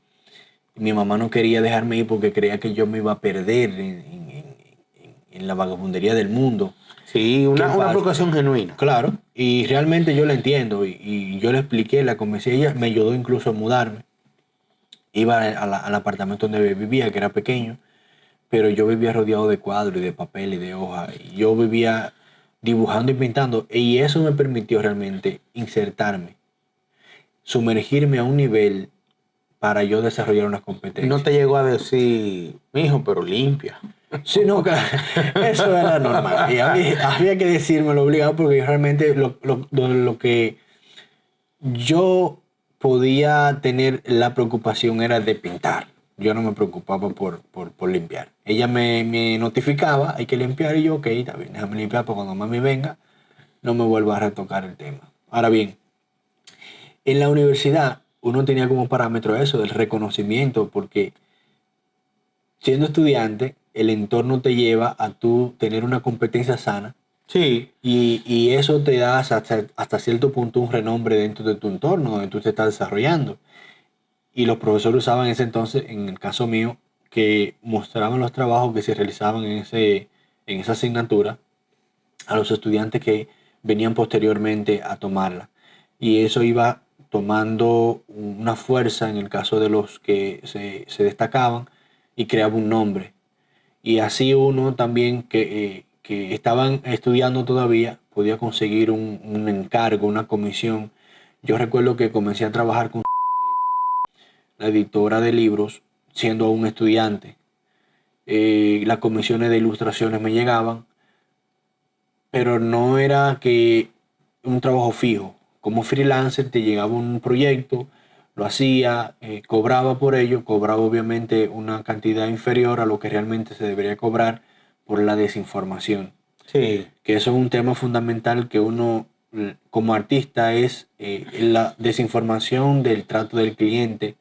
Mi mamá no quería dejarme ir porque creía que yo me iba a perder en la vagabundería del mundo. Sí, una preocupación genuina. Claro, y realmente yo la entiendo y yo le expliqué, la convencí, ella me ayudó incluso a mudarme. Iba al apartamento donde vivía, que era pequeño, pero yo vivía rodeado de cuadros y de papel y de hoja. Y yo vivía dibujando y pintando y eso me permitió realmente insertarme, sumergirme a un nivel para yo desarrollar unas competencias. No te llegó a decir, mijo, pero limpia. Sí, no, eso era normal. Y había que decírmelo obligado porque realmente lo que yo podía tener la preocupación era de pintar. Yo no me preocupaba por limpiar. Ella me notificaba, hay que limpiar, y yo, ok, está bien, déjame limpiar, porque cuando mami venga, no me vuelva a retocar el tema. Ahora bien, en la universidad uno tenía como parámetro eso, el reconocimiento, porque siendo estudiante, el entorno te lleva a tú tener una competencia sana. Sí. Y eso te da hasta cierto punto un renombre dentro de tu entorno, donde tú te estás desarrollando. Y los profesores usaban en ese entonces, en el caso mío, que mostraban los trabajos que se realizaban en esa asignatura a los estudiantes que venían posteriormente a tomarla. Y eso iba tomando una fuerza en el caso de los que se destacaban y creaba un nombre. Y así uno también que estaban estudiando todavía podía conseguir un encargo, una comisión. Yo recuerdo que comencé a trabajar con la editora de libros siendo aún estudiante. Las comisiones de ilustraciones me llegaban, pero no era que un trabajo fijo. Como freelancer te llegaba un proyecto, lo hacía, cobraba por ello, cobraba obviamente una cantidad inferior a lo que realmente se debería cobrar por la desinformación. Sí. Que eso es un tema fundamental que uno como artista es la desinformación del trato del cliente,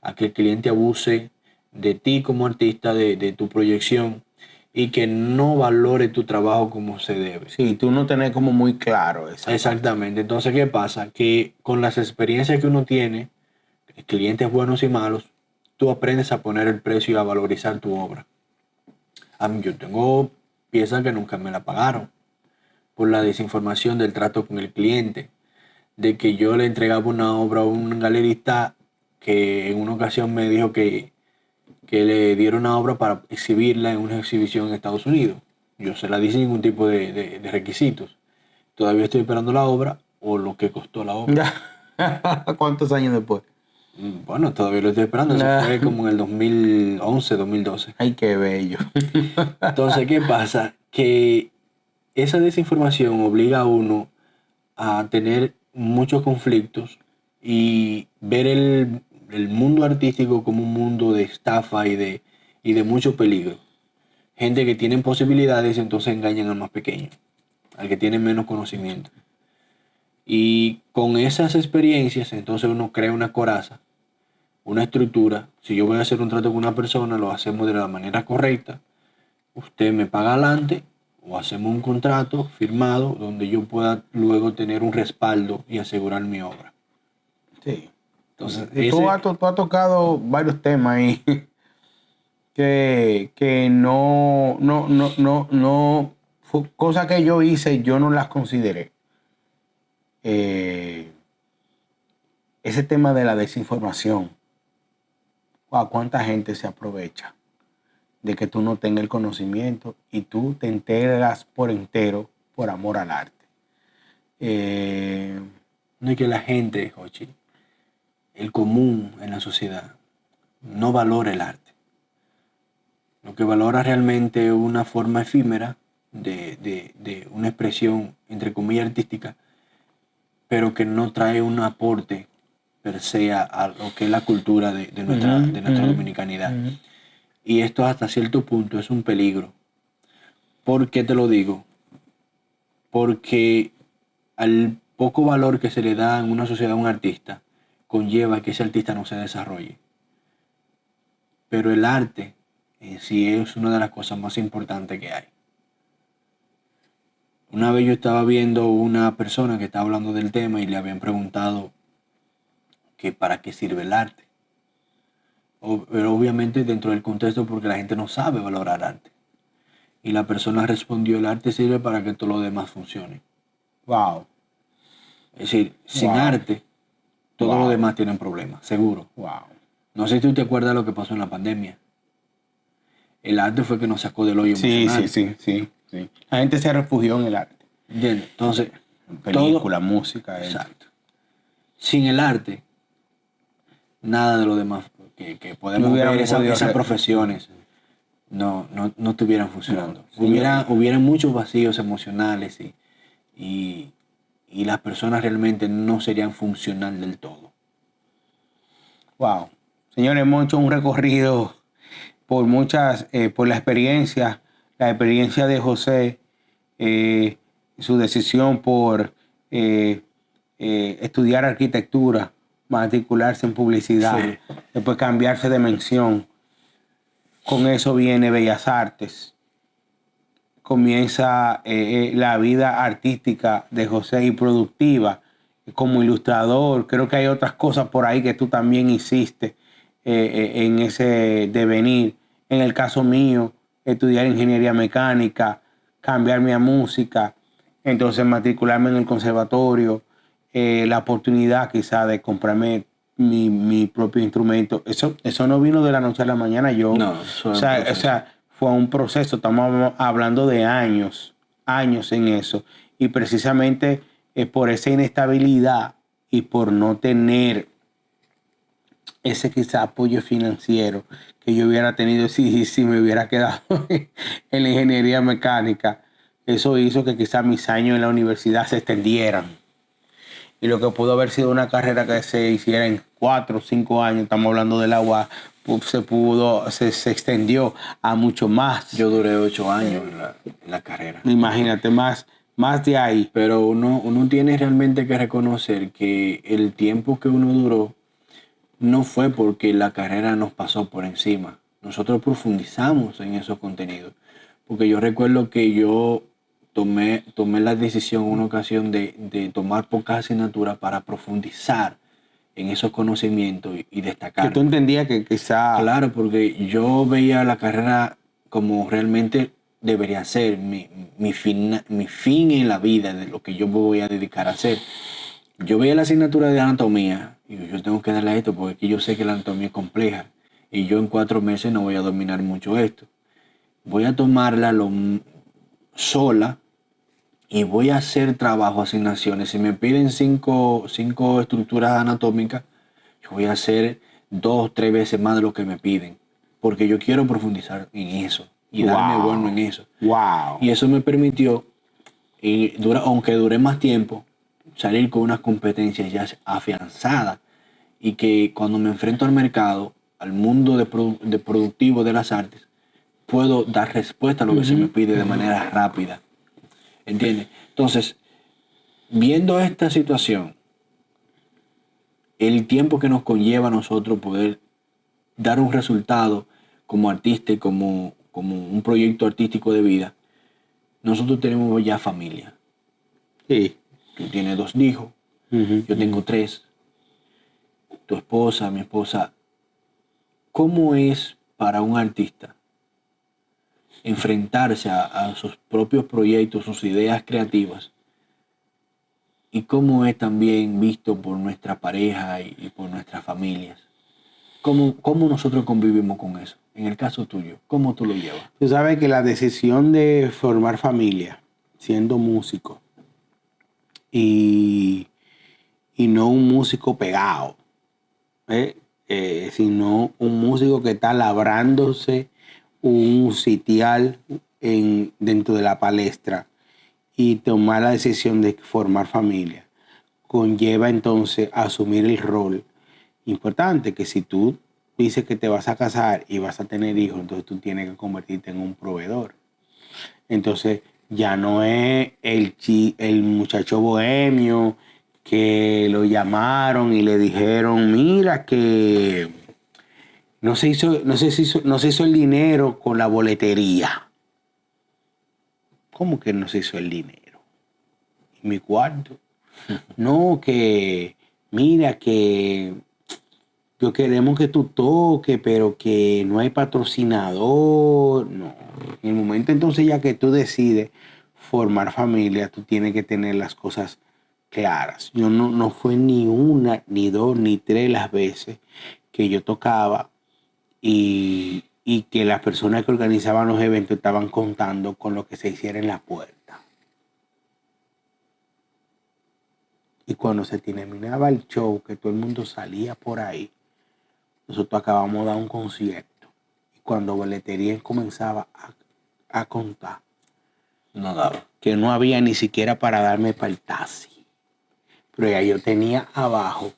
a que el cliente abuse de ti como artista, de tu proyección y que no valore tu trabajo como se debe. Sí, tú no tenés como muy claro esa parte. Exactamente. Entonces, ¿qué pasa? Que con las experiencias que uno tiene, clientes buenos y malos, tú aprendes a poner el precio y a valorizar tu obra. A mí, yo tengo piezas que nunca me la pagaron por la desinformación del trato con el cliente, de que yo le entregaba una obra a un galerista que en una ocasión me dijo que le diera una obra para exhibirla en una exhibición en Estados Unidos. Yo se la di sin ningún tipo de requisitos. Todavía estoy esperando la obra o lo que costó la obra. ¿Cuántos años después? Bueno, todavía lo estoy esperando. Eso fue como en el 2011, 2012. Ay, qué bello. Entonces, ¿qué pasa? Que esa desinformación obliga a uno a tener muchos conflictos y ver el mundo artístico como un mundo de estafa y de mucho peligro. Gente que tiene posibilidades y entonces engañan al más pequeño, al que tiene menos conocimiento. Y con esas experiencias entonces uno crea una coraza, una estructura. Si yo voy a hacer un trato con una persona, lo hacemos de la manera correcta. Usted me paga adelante o hacemos un contrato firmado donde yo pueda luego tener un respaldo y asegurar mi obra. Sí. Entonces, Tú has tocado varios temas ahí que no, cosas que yo hice, yo no las consideré. Ese tema de la desinformación, wow, cuánta gente se aprovecha de que tú no tengas el conocimiento y tú te enteras por entero por amor al arte. no es que la gente, Jochi, el común en la sociedad, no valora el arte. Lo que valora realmente es una forma efímera de una expresión, entre comillas, artística, pero que no trae un aporte per se a lo que es la cultura de nuestra dominicanidad. Y esto hasta cierto punto es un peligro. ¿Por qué te lo digo? Porque al poco valor que se le da en una sociedad a un artista, conlleva que ese artista no se desarrolle. Pero el arte en sí es una de las cosas más importantes que hay. Una vez yo estaba viendo una persona que estaba hablando del tema y le habían preguntado que para qué sirve el arte. Pero obviamente dentro del contexto porque la gente no sabe valorar arte. Y la persona respondió, el arte sirve para que todo lo demás funcione. Wow. Es decir, sin arte, todo lo demás tienen problemas, seguro. Wow. No sé si tú te acuerdas de lo que pasó en la pandemia. El arte fue que nos sacó del hoyo emocional. Sí. La gente se refugió en el arte. ¿Entiendes? Entonces, película, música. Exacto. Sin el arte, nada de lo demás que podemos ver, esas profesiones no estuvieran funcionando. Hubieran muchos vacíos emocionales y las personas realmente no serían funcional del todo. Wow. Señores, hemos hecho un recorrido por por la experiencia de José, su decisión por estudiar arquitectura, matricularse en publicidad, después cambiarse de mención. Con eso viene Bellas Artes. Comienza la vida artística de José y productiva como ilustrador. Creo que hay otras cosas por ahí que tú también hiciste en ese devenir. En el caso mío, estudiar ingeniería mecánica, cambiarme a música, entonces matricularme en el conservatorio, la oportunidad quizá de comprarme mi propio instrumento. Eso no vino de la noche a la mañana. O sea, fue un proceso. Estamos hablando de años en eso. Y precisamente por esa inestabilidad y por no tener ese quizá apoyo financiero que yo hubiera tenido si me hubiera quedado en la ingeniería mecánica, eso hizo que quizá mis años en la universidad se extendieran. y lo que pudo haber sido una carrera que se hiciera en 4 o 5 años, estamos hablando del agua, se extendió a mucho más. Yo duré 8 años en la carrera. Imagínate, más de ahí. Pero uno tiene realmente que reconocer que el tiempo que uno duró no fue porque la carrera nos pasó por encima. Nosotros profundizamos en esos contenidos. Porque yo recuerdo que yo tomé la decisión en una ocasión de tomar pocas asignaturas para profundizar en esos conocimientos y destacar. Que tú entendías que quizá... Claro, porque yo veía la carrera como realmente debería ser mi fin en la vida, de lo que yo me voy a dedicar a hacer. Yo veía la asignatura de anatomía y yo tengo que darle a esto porque aquí yo sé que la anatomía es compleja y yo en 4 meses no voy a dominar mucho esto. Voy a tomarla sola y voy a hacer trabajo, asignaciones. Si me piden 5 estructuras anatómicas, yo voy a hacer 2 o 3 veces más de lo que me piden, porque yo quiero profundizar en eso y darme bueno en eso. Wow. Y eso me permitió, aunque duré más tiempo, salir con unas competencias ya afianzadas y que cuando me enfrento al mercado, al mundo de productivo de las artes, puedo dar respuesta a lo que se me pide de manera rápida. ¿Entiendes? Entonces, viendo esta situación, el tiempo que nos conlleva a nosotros poder dar un resultado como artista y como un proyecto artístico de vida, nosotros tenemos ya familia. Sí. Tú tienes 2 hijos, yo tengo 3, tu esposa, mi esposa. ¿Cómo es para un artista enfrentarse a sus propios proyectos, sus ideas creativas? ¿Y cómo es también visto por nuestra pareja y por nuestras familias? ¿Cómo nosotros convivimos con eso? En el caso tuyo, ¿cómo tú lo llevas? Tú sabes que la decisión de formar familia, siendo músico, y no un músico pegado, sino un músico que está labrándose un sitial dentro de la palestra y tomar la decisión de formar familia, conlleva entonces asumir el rol importante, que si tú dices que te vas a casar y vas a tener hijos, entonces tú tienes que convertirte en un proveedor. Entonces ya no es el muchacho bohemio que lo llamaron y le dijeron, mira que no se hizo el dinero con la boletería. ¿Cómo que no se hizo el dinero? ¿Y mi cuarto? No, que mira que yo queremos que tú toques, pero que no hay patrocinador. No. En el momento entonces ya que tú decides formar familia, tú tienes que tener las cosas claras. Yo no fue ni una, ni 2, ni 3 las veces que yo tocaba y que las personas que organizaban los eventos estaban contando con lo que se hiciera en la puerta. Y cuando se terminaba el show, que todo el mundo salía por ahí, nosotros acabamos de dar un concierto. Y cuando boletería comenzaba a contar, No daba. que no había ni siquiera para darme para el taxi. Pero ya yo tenía abajo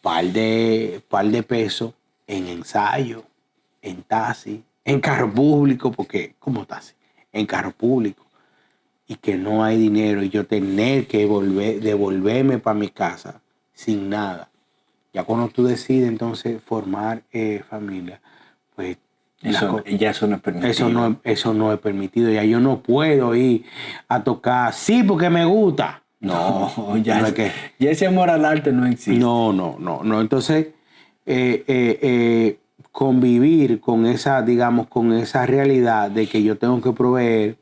par de pesos en ensayo, en taxi, en carro público, porque ¿cómo taxi? En carro público. Y que no hay dinero y yo tener que devolverme para mi casa sin nada. Ya cuando tú decides entonces formar familia, pues ya eso no es permitido. Eso no es permitido. Ya yo no puedo ir a tocar, sí, porque me gusta. No, ya ese amor al arte no existe. No. Entonces, convivir con esa, digamos, con esa realidad de que yo tengo que proveer,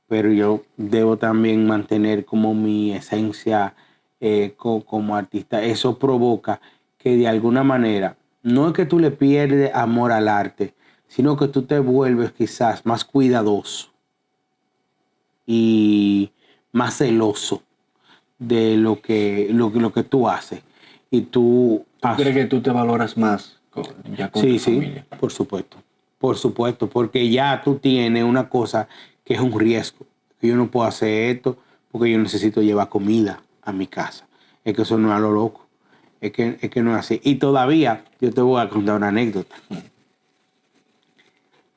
pero yo debo también mantener como mi esencia como artista. Eso provoca que de alguna manera, no es que tú le pierdes amor al arte, sino que tú te vuelves quizás más cuidadoso y más celoso de lo que tú haces. Y ¿Tú crees que tú te valoras más ya con tu familia? Sí, por supuesto, porque ya tú tienes una cosa que es un riesgo. Yo no puedo hacer esto porque yo necesito llevar comida a mi casa. Es que eso no es a lo loco. Es que no es así. Y todavía, yo te voy a contar una anécdota.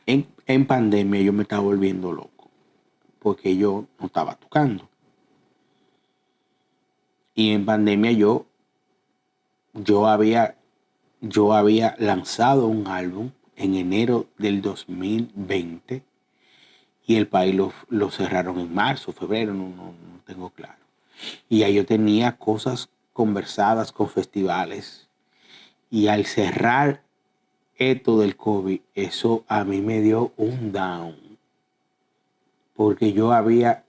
En pandemia yo me estaba volviendo loco. Porque yo no estaba tocando. Y en pandemia yo había lanzado un álbum en enero del 2020 y el país lo cerraron en marzo, febrero, no tengo claro. Y ahí yo tenía cosas conversadas con festivales. Y al cerrar esto del COVID, eso a mí me dio un down. Porque yo había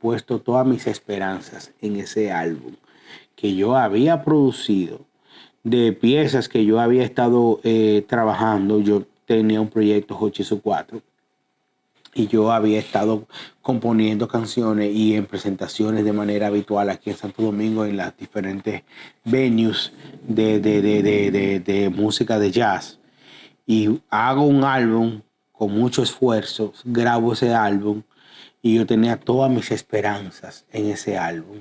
puesto todas mis esperanzas en ese álbum que yo había producido de piezas que yo había estado trabajando. Yo tenía un proyecto Jochizo 4 y yo había estado componiendo canciones y en presentaciones de manera habitual aquí en Santo Domingo en las diferentes venues de música de jazz. Y hago un álbum con mucho esfuerzo, grabo ese álbum y yo tenía todas mis esperanzas en ese álbum.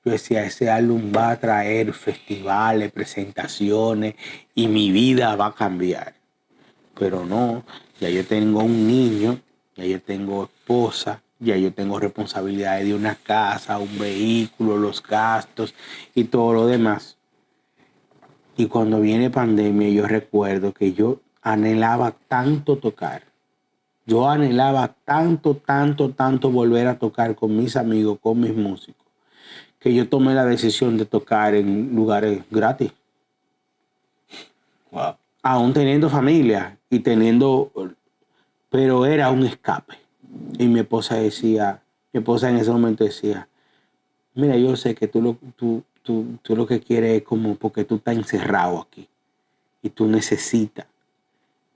Yo decía, ese álbum va a traer festivales, presentaciones y mi vida va a cambiar. Pero no, ya yo tengo un niño, ya yo tengo esposa, ya yo tengo responsabilidades de una casa, un vehículo, los gastos y todo lo demás. Y cuando viene pandemia, yo recuerdo que yo anhelaba tanto tocar. Yo anhelaba tanto volver a tocar con mis amigos, con mis músicos, que yo tomé la decisión de tocar en lugares gratis. Wow. Aún teniendo familia y teniendo, pero era un escape. Y mi esposa en ese momento decía, mira, yo sé que tú lo que quieres es como porque tú estás encerrado aquí y tú necesitas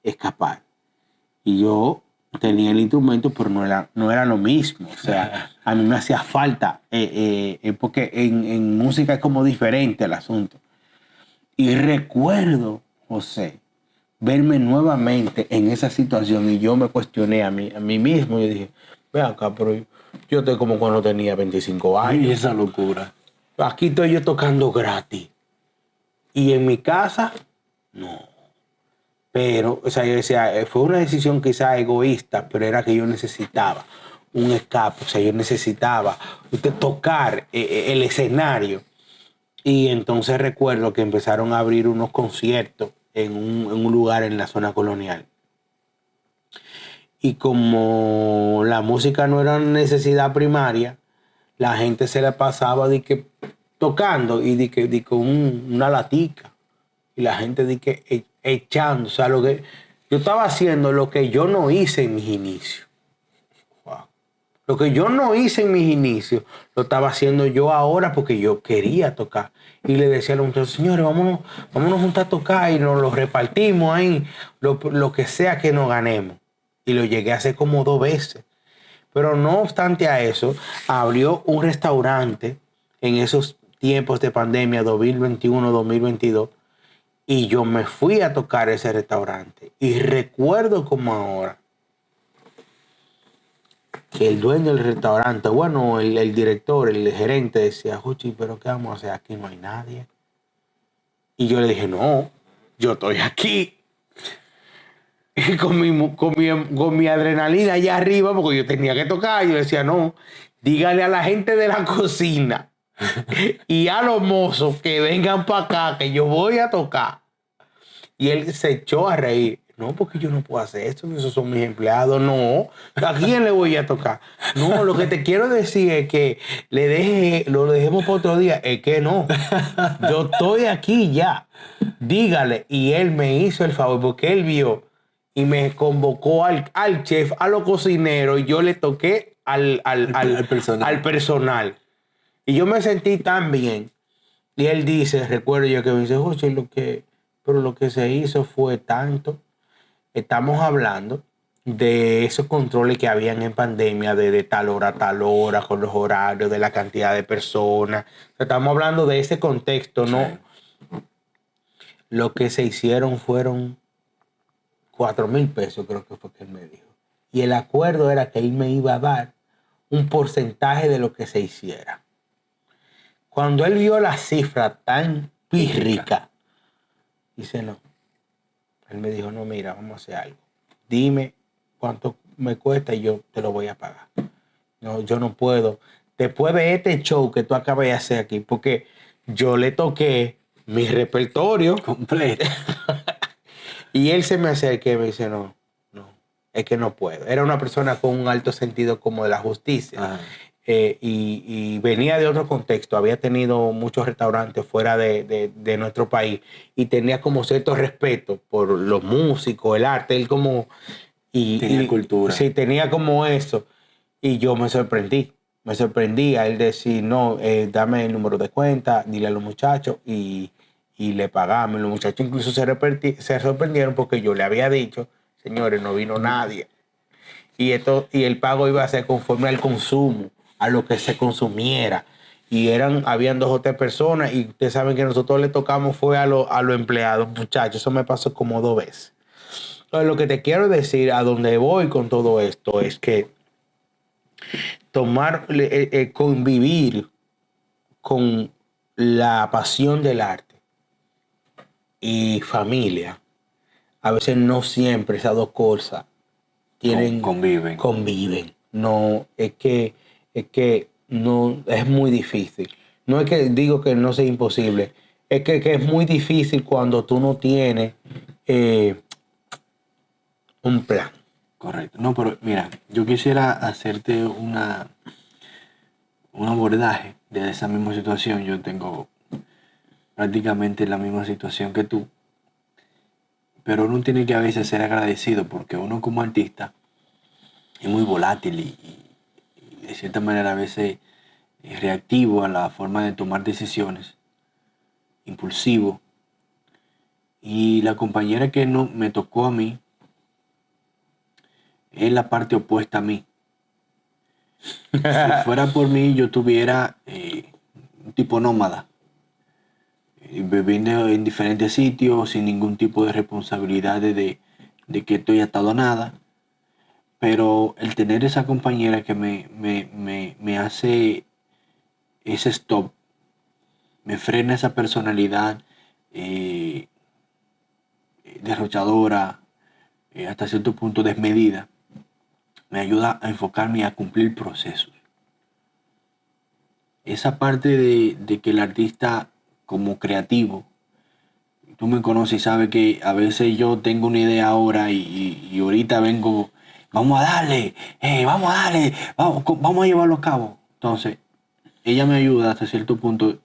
escapar. Y yo tenía el instrumento, pero no era lo mismo. O sea, a mí me hacía falta, porque en música es como diferente el asunto. Y recuerdo, José, verme nuevamente en esa situación y yo me cuestioné a mí mismo y dije, ve acá, pero yo estoy como cuando tenía 25 años. Y esa locura. Aquí estoy yo tocando gratis. Y en mi casa, no. Pero, o sea, yo decía, fue una decisión quizá egoísta, pero era que yo necesitaba un escape. O sea, yo necesitaba tocar el escenario. Y entonces recuerdo que empezaron a abrir unos conciertos en un lugar en la zona colonial. Y como la música no era una necesidad primaria, la gente se la pasaba tocando y una latica. Y la gente echando. O sea, yo estaba haciendo lo que yo no hice en mis inicios. Wow. Lo que yo no hice en mis inicios, lo estaba haciendo yo ahora porque yo quería tocar. Y le decía a los muchachos, señores, vámonos juntos a tocar y nos lo repartimos ahí, lo que sea que nos ganemos. Y lo llegué a hacer como 2 veces. Pero no obstante a eso, abrió un restaurante en esos tiempos de pandemia 2021-2022 y yo me fui a tocar ese restaurante. Y recuerdo como ahora que el dueño del restaurante, bueno, el director, el gerente decía, Juchi, pero ¿qué vamos a hacer? Aquí no hay nadie. Y yo le dije, no, yo estoy aquí. Y con mi adrenalina allá arriba, porque yo tenía que tocar. Yo decía, no, dígale a la gente de la cocina y a los mozos que vengan para acá, que yo voy a tocar. Y él se echó a reír. No, porque yo no puedo hacer esto, esos son mis empleados. No, ¿a quién le voy a tocar? No, lo que te quiero decir es que lo dejemos para otro día. Es que no, yo estoy aquí ya. Dígale. Y él me hizo el favor porque él vio y me convocó al chef, a los cocineros, y yo le toqué al personal. Y yo me sentí tan bien. Y él dice, recuerdo yo que me dice, José, pero lo que se hizo fue tanto. Estamos hablando de esos controles que habían en pandemia, de tal hora a tal hora, con los horarios, de la cantidad de personas. O sea, estamos hablando de ese contexto, ¿no? Sí. Lo que se hicieron fueron 4,000 pesos, creo que fue que él me dijo. Y el acuerdo era que él me iba a dar un porcentaje de lo que se hiciera. Cuando él vio la cifra tan pírrica, dice no. Él me dijo, no, mira, vamos a hacer algo. Dime cuánto me cuesta y yo te lo voy a pagar. No, yo no puedo. Después de este show que tú acabas de hacer aquí, porque yo le toqué mi repertorio Completo. y él se me acerca y me dice, no, es que no puedo. Era una persona con un alto sentido como de la justicia. Ajá. Y venía de otro contexto, había tenido muchos restaurantes fuera de nuestro país y tenía como cierto respeto por los músicos, el arte, él como... Tenía cultura. Sí, tenía como eso. Y yo me sorprendí a él decir, no, dame el número de cuenta, dile a los muchachos y le pagamos. Los muchachos incluso se sorprendieron porque yo le había dicho, señores, no vino nadie. Y el pago iba a ser conforme al consumo, a lo que se consumiera. Y habían 2 o 3 personas y ustedes saben que nosotros le tocamos fue a los empleados, muchachos. Eso me pasó como 2 veces. Entonces, lo que te quiero decir, a donde voy con todo esto, es que convivir con la pasión del arte y familia, a veces no siempre esas 2 cosas conviven. No, es que no es muy difícil. No es que digo que no sea imposible, es que es muy difícil cuando tú no tienes un plan. Correcto. No, pero mira, yo quisiera hacerte un abordaje de esa misma situación. Yo tengo prácticamente la misma situación que tú, pero uno tiene que a veces ser agradecido porque uno como artista es muy volátil y de cierta manera a veces es reactivo a la forma de tomar decisiones, impulsivo. Y la compañera que no me tocó a mí es la parte opuesta a mí. Si fuera por mí, yo tuviera un tipo nómada, viviendo en diferentes sitios sin ningún tipo de responsabilidad de que estoy atado a nada. Pero el tener esa compañera que me hace ese stop, me frena esa personalidad eh, derrochadora, hasta cierto punto desmedida, me ayuda a enfocarme y a cumplir procesos. Esa parte de que el artista como creativo, tú me conoces y sabes que a veces yo tengo una idea ahora y ahorita vengo, vamos a darle, vamos a llevarlo a cabo. Entonces, ella me ayuda hasta cierto punto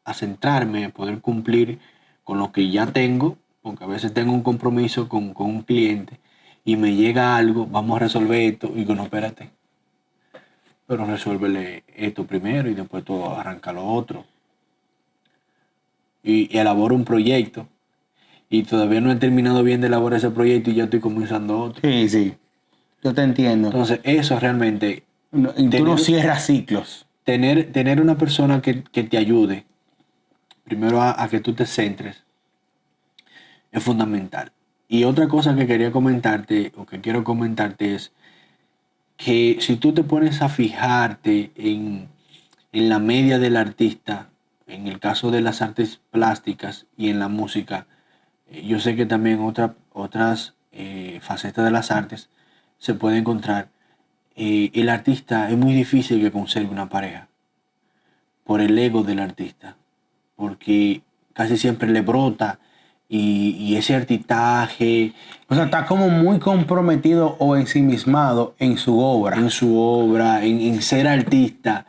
a centrarme, a poder cumplir con lo que ya tengo, porque a veces tengo un compromiso con un cliente y me llega algo, vamos a resolver esto, y digo, no, espérate, pero resuélvele esto primero y después tú arranca lo otro. Y elaboro un proyecto y todavía no he terminado bien de elaborar ese proyecto y ya estoy comenzando otro. Sí, yo te entiendo. Entonces, eso realmente, Y tú no cierras ciclos. tener una persona que te ayude, primero a que tú te centres, es fundamental. Y otra cosa que quería comentarte, o que quiero comentarte, es que si tú te pones a fijarte en la media del artista, en el caso de las artes plásticas y en la música, yo sé que también otras facetas de las artes se puede encontrar. El artista es muy difícil que conserve una pareja por el ego del artista, porque casi siempre le brota y ese artistaje O sea, está como muy comprometido o ensimismado en su obra. en su obra, en ser artista,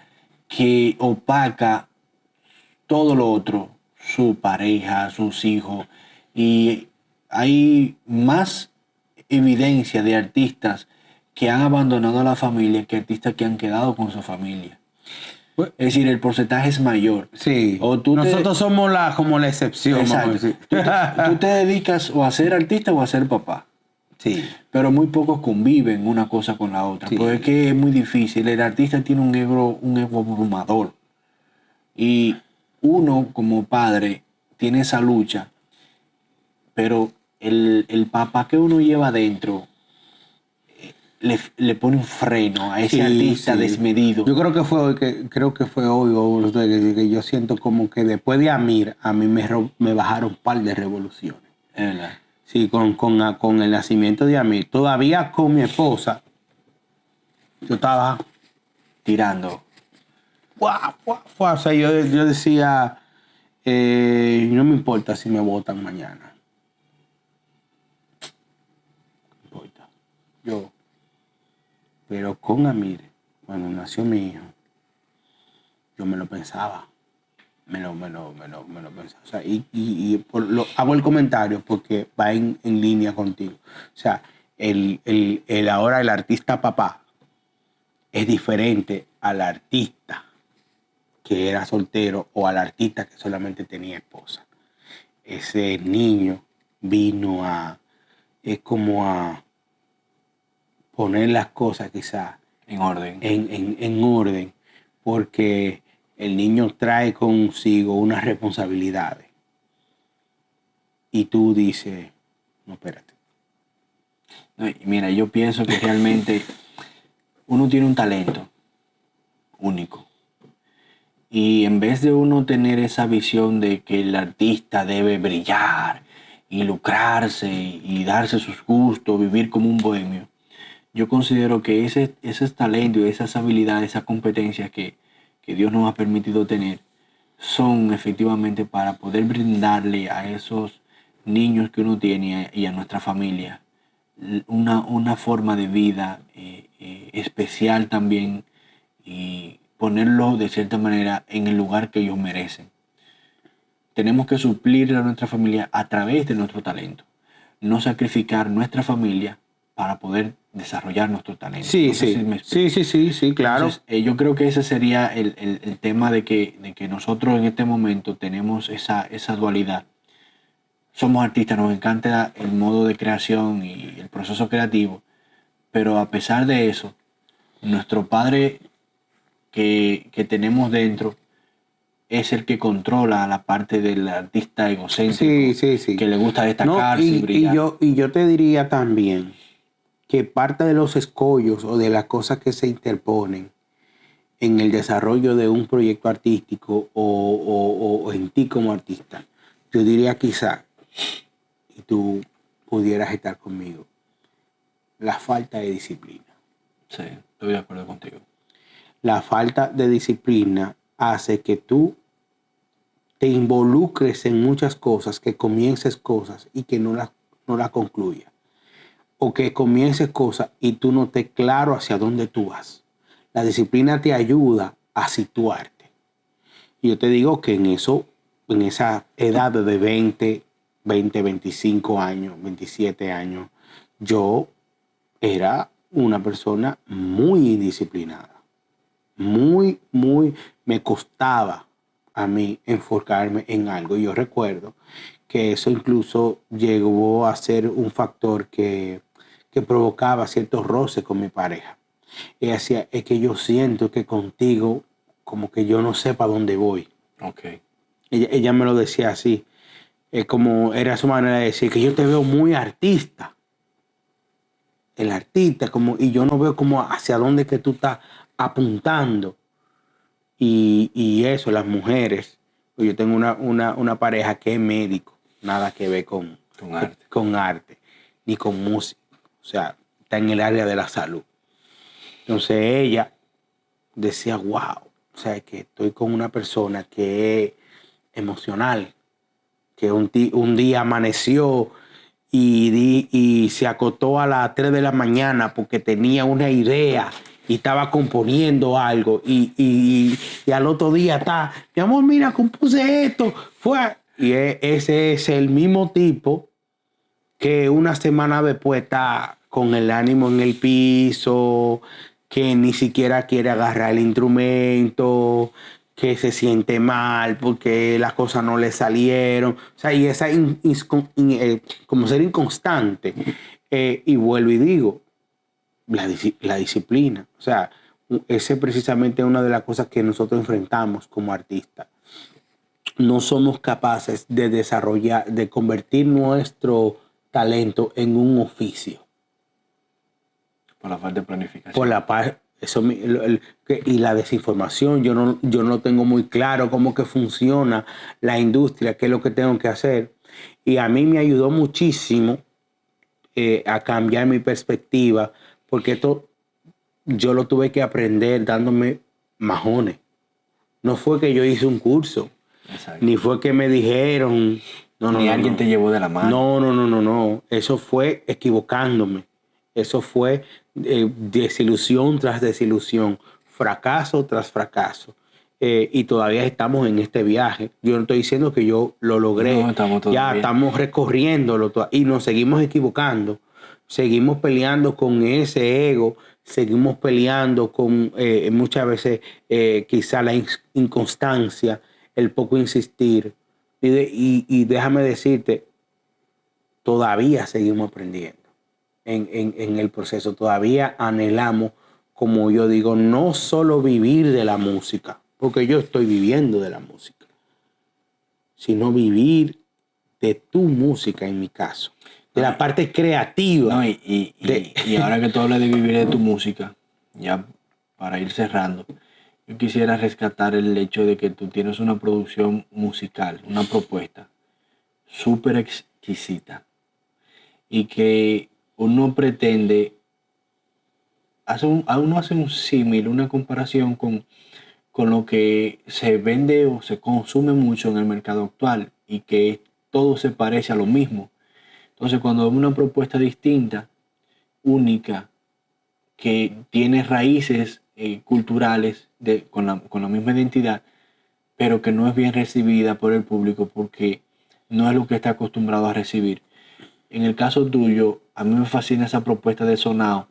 que opaca todo lo otro, su pareja, sus hijos. Y hay más evidencia de artistas que han abandonado a la familia que artistas que han quedado con su familia. Pues, Es decir, el porcentaje es mayor. sí. O tú Nosotros somos como la excepción. Vamos a Exacto. decir. Tú te dedicas o a ser artista o a ser papá. Sí. Pero muy pocos conviven una cosa con la otra. Sí. Porque es que es muy difícil. El artista tiene un ego abrumador. Y uno como padre tiene esa lucha. Pero el papá que uno lleva adentro le pone un freno a ese Sí, artista sí. desmedido. Yo creo que fue hoy, o que yo siento como que después de Amir, a mí me bajaron un par de revoluciones. Es verdad. Sí, con el nacimiento de Amir. Todavía con mi esposa, yo estaba, Tirando. ¡guau, guau, guau! O sea, yo decía, no me importa si me votan mañana. No importa. Pero con Amir, cuando nació mi hijo, yo me lo pensaba. Me lo pensaba. O sea, hago el comentario porque va en línea contigo. O sea, ahora el artista papá es diferente al artista que era soltero o al artista que solamente tenía esposa. Ese niño vino es como a poner las cosas quizás En orden. en orden, porque el niño trae consigo unas responsabilidades. Y tú dices, no, espérate. No, y mira, yo pienso que realmente uno tiene un talento único. Y en vez de uno tener esa visión de que el artista debe brillar y lucrarse y darse sus gustos, vivir como un bohemio, yo considero que ese talento y esas habilidades, esas competencias que Dios nos ha permitido tener, son efectivamente para poder brindarle a esos niños que uno tiene y a nuestra familia una forma de vida especial también y ponerlos de cierta manera en el lugar que ellos merecen. Tenemos que suplir a nuestra familia a través de nuestro talento, no sacrificar nuestra familia para poder desarrollar nuestro talento. Sí, No sé sí. si me explico. Sí, claro. Entonces, yo creo que ese sería el tema de que nosotros en este momento tenemos esa dualidad. Somos artistas, nos encanta el modo de creación y el proceso creativo, pero a pesar de eso, nuestro padre que tenemos dentro es el que controla la parte del artista egocéntrico, Sí. que le gusta No, destacarse y brillar. y yo te diría también que parte de los escollos o de las cosas que se interponen en el desarrollo de un proyecto artístico o en ti como artista, yo diría quizá, y tú pudieras estar conmigo, la falta de disciplina. Sí, estoy de acuerdo contigo. La falta de disciplina hace que tú te involucres en muchas cosas, que comiences cosas y que no las concluyas. O que comiences cosas y tú no estés claro hacia dónde tú vas. La disciplina te ayuda a situarte. Y yo te digo que en esa edad de 20, 25 años, 27 años, yo era una persona muy indisciplinada. Me costaba a mí enfocarme en algo. Y yo recuerdo que eso incluso llegó a ser un factor que provocaba ciertos roces con mi pareja. Ella decía, es que yo siento que contigo como que yo no sé para dónde voy. Okay. Ella me lo decía así. Como era su manera de decir que yo te veo muy artista. El artista, y yo no veo como hacia dónde que tú estás apuntando. Y eso, las mujeres. Yo tengo una pareja que es médico, nada que ver con arte, ni con música. O sea, está en el área de la salud. Entonces ella decía, wow, o sea, que estoy con una persona que es emocional, que un día amaneció y se acostó a las 3 de la mañana porque tenía una idea y estaba componiendo algo y al otro día está, mi amor, mira, compuse esto. Ese es el mismo tipo que una semana después está con el ánimo en el piso, que ni siquiera quiere agarrar el instrumento, que se siente mal porque las cosas no le salieron. O sea, y esa como ser inconstante. Y vuelvo y digo, la disciplina. O sea, esa es precisamente una de las cosas que nosotros enfrentamos como artistas. No somos capaces de desarrollar, de convertir nuestro talento en un oficio. Por la falta de planificación. Por la paz, y la desinformación. Yo no tengo muy claro cómo que funciona la industria, qué es lo que tengo que hacer. Y a mí me ayudó muchísimo a cambiar mi perspectiva, porque esto yo lo tuve que aprender dándome majones. No fue que yo hice un curso, Exacto. ni fue que me dijeron. Ni alguien te llevó de la mano. No. Eso fue equivocándome. Eso fue desilusión tras desilusión, fracaso tras fracaso. Y todavía estamos en este viaje. Yo no estoy diciendo que yo lo logré. No, estamos todavía. Ya estamos recorriéndolo y nos seguimos equivocando. Seguimos peleando con ese ego. Seguimos peleando con muchas veces quizá la inconstancia, el poco insistir. Y déjame decirte, todavía seguimos aprendiendo en el proceso. Todavía anhelamos, como yo digo, no solo vivir de la música, porque yo estoy viviendo de la música, sino vivir de tu música, en mi caso, de la parte creativa. No, y ahora que tú hablas de vivir de tu música, ya para ir cerrando, yo quisiera rescatar el hecho de que tú tienes una producción musical, una propuesta súper exquisita, y que uno pretende, uno hace un símil, una comparación con lo que se vende o se consume mucho en el mercado actual, y que todo se parece a lo mismo. Entonces, cuando hay una propuesta distinta, única, que tiene raíces culturales con la misma identidad, pero que no es bien recibida por el público porque no es lo que está acostumbrado a recibir. En el caso tuyo, a mí me fascina esa propuesta de Sonao,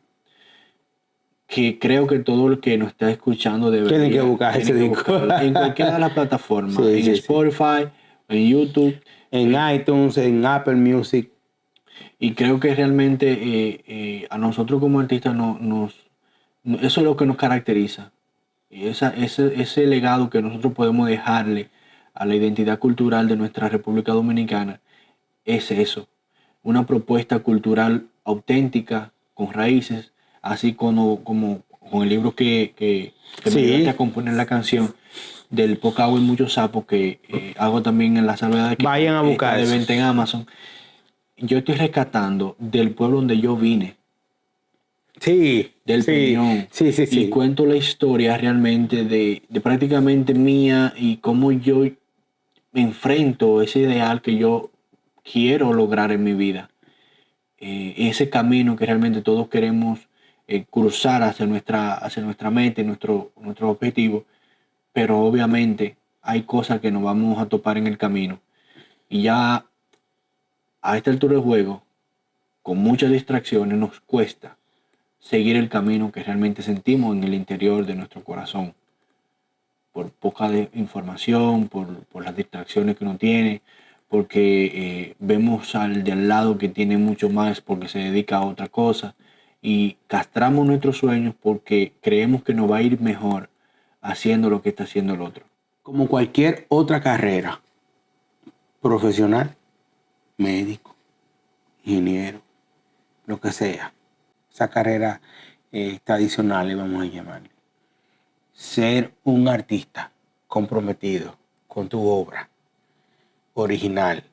que creo que todo el que nos está escuchando Tiene que buscar ese disco en cualquiera de las plataformas, en Spotify, en YouTube, en iTunes, en Apple Music. Y creo que realmente a nosotros como artistas eso es lo que nos caracteriza. Y ese legado que nosotros podemos dejarle a la identidad cultural de nuestra República Dominicana es eso. Una propuesta cultural auténtica, con raíces, así como con el libro que me ayudaste a componer la canción del Poca Agua y Muchos Sapos, que hago también en la salvedad de que vayan a buscar está de eso. venta en Amazon. Yo estoy rescatando del pueblo donde yo vine. Sí. Del Peñón. Sí. Y cuento la historia realmente de prácticamente mía y cómo yo me enfrento a ese ideal que yo quiero lograr en mi vida. Ese camino que realmente todos queremos cruzar hacia nuestra meta, nuestro objetivo. Pero obviamente hay cosas que nos vamos a topar en el camino. Y ya a esta altura del juego, con muchas distracciones, nos cuesta seguir el camino que realmente sentimos en el interior de nuestro corazón. Por poca información, por las distracciones que uno tiene, porque vemos al de al lado que tiene mucho más porque se dedica a otra cosa, y castramos nuestros sueños porque creemos que nos va a ir mejor haciendo lo que está haciendo el otro. Como cualquier otra carrera profesional, médico, ingeniero, lo que sea, esa carrera tradicional, vamos a llamarle. Ser un artista comprometido con tu obra, original,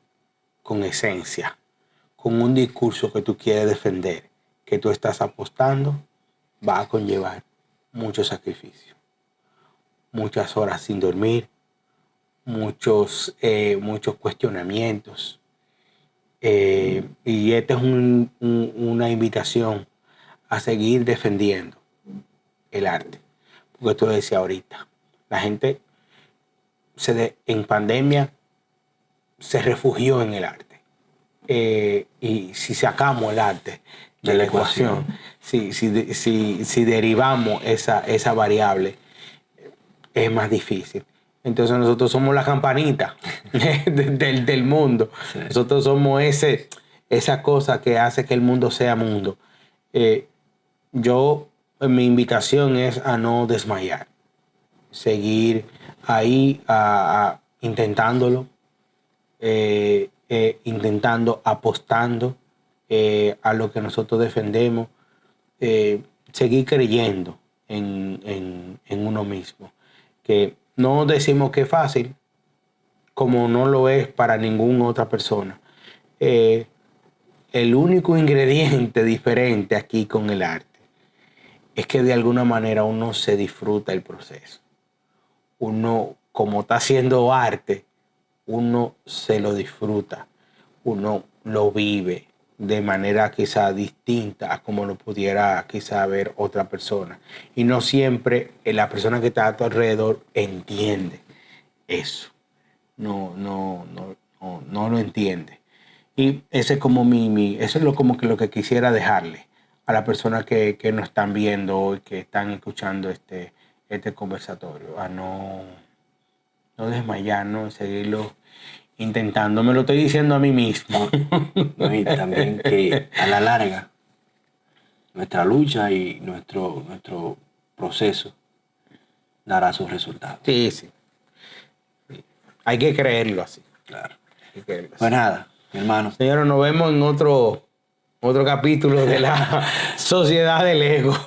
con esencia, con un discurso que tú quieres defender, que tú estás apostando, va a conllevar mucho sacrificio, muchas horas sin dormir, muchos cuestionamientos. Y esta es una invitación a seguir defendiendo el arte. Porque tú lo decías ahorita, la gente en pandemia se refugió en el arte. Y si sacamos el arte de la ecuación, si derivamos esa variable, es más difícil. Entonces nosotros somos la campanita del mundo. Sí. Nosotros somos esa cosa que hace que el mundo sea mundo. Mi invitación es a no desmayar. Seguir ahí intentándolo, intentando, apostando a lo que nosotros defendemos, seguir creyendo en uno mismo. Que no decimos que es fácil, como no lo es para ninguna otra persona. El único ingrediente diferente aquí con el arte es que de alguna manera uno se disfruta el proceso. Uno, como está haciendo arte, uno se lo disfruta, uno lo vive de manera quizá distinta a como lo pudiera quizá ver otra persona. Y no siempre la persona que está a tu alrededor entiende eso. No lo entiende. Y ese es como eso es como que lo que quisiera dejarle a las personas que nos están viendo y que están escuchando este conversatorio, a no desmayarnos, seguirlo intentando. Me lo estoy diciendo a mí mismo. ¿No? Y también que a la larga nuestra lucha y nuestro proceso dará sus resultados. Sí. Hay que creerlo así. Claro. Hay que creerlo así. Pues nada, mi hermano. Señores, nos vemos en otro capítulo de la Sociedad del Ego.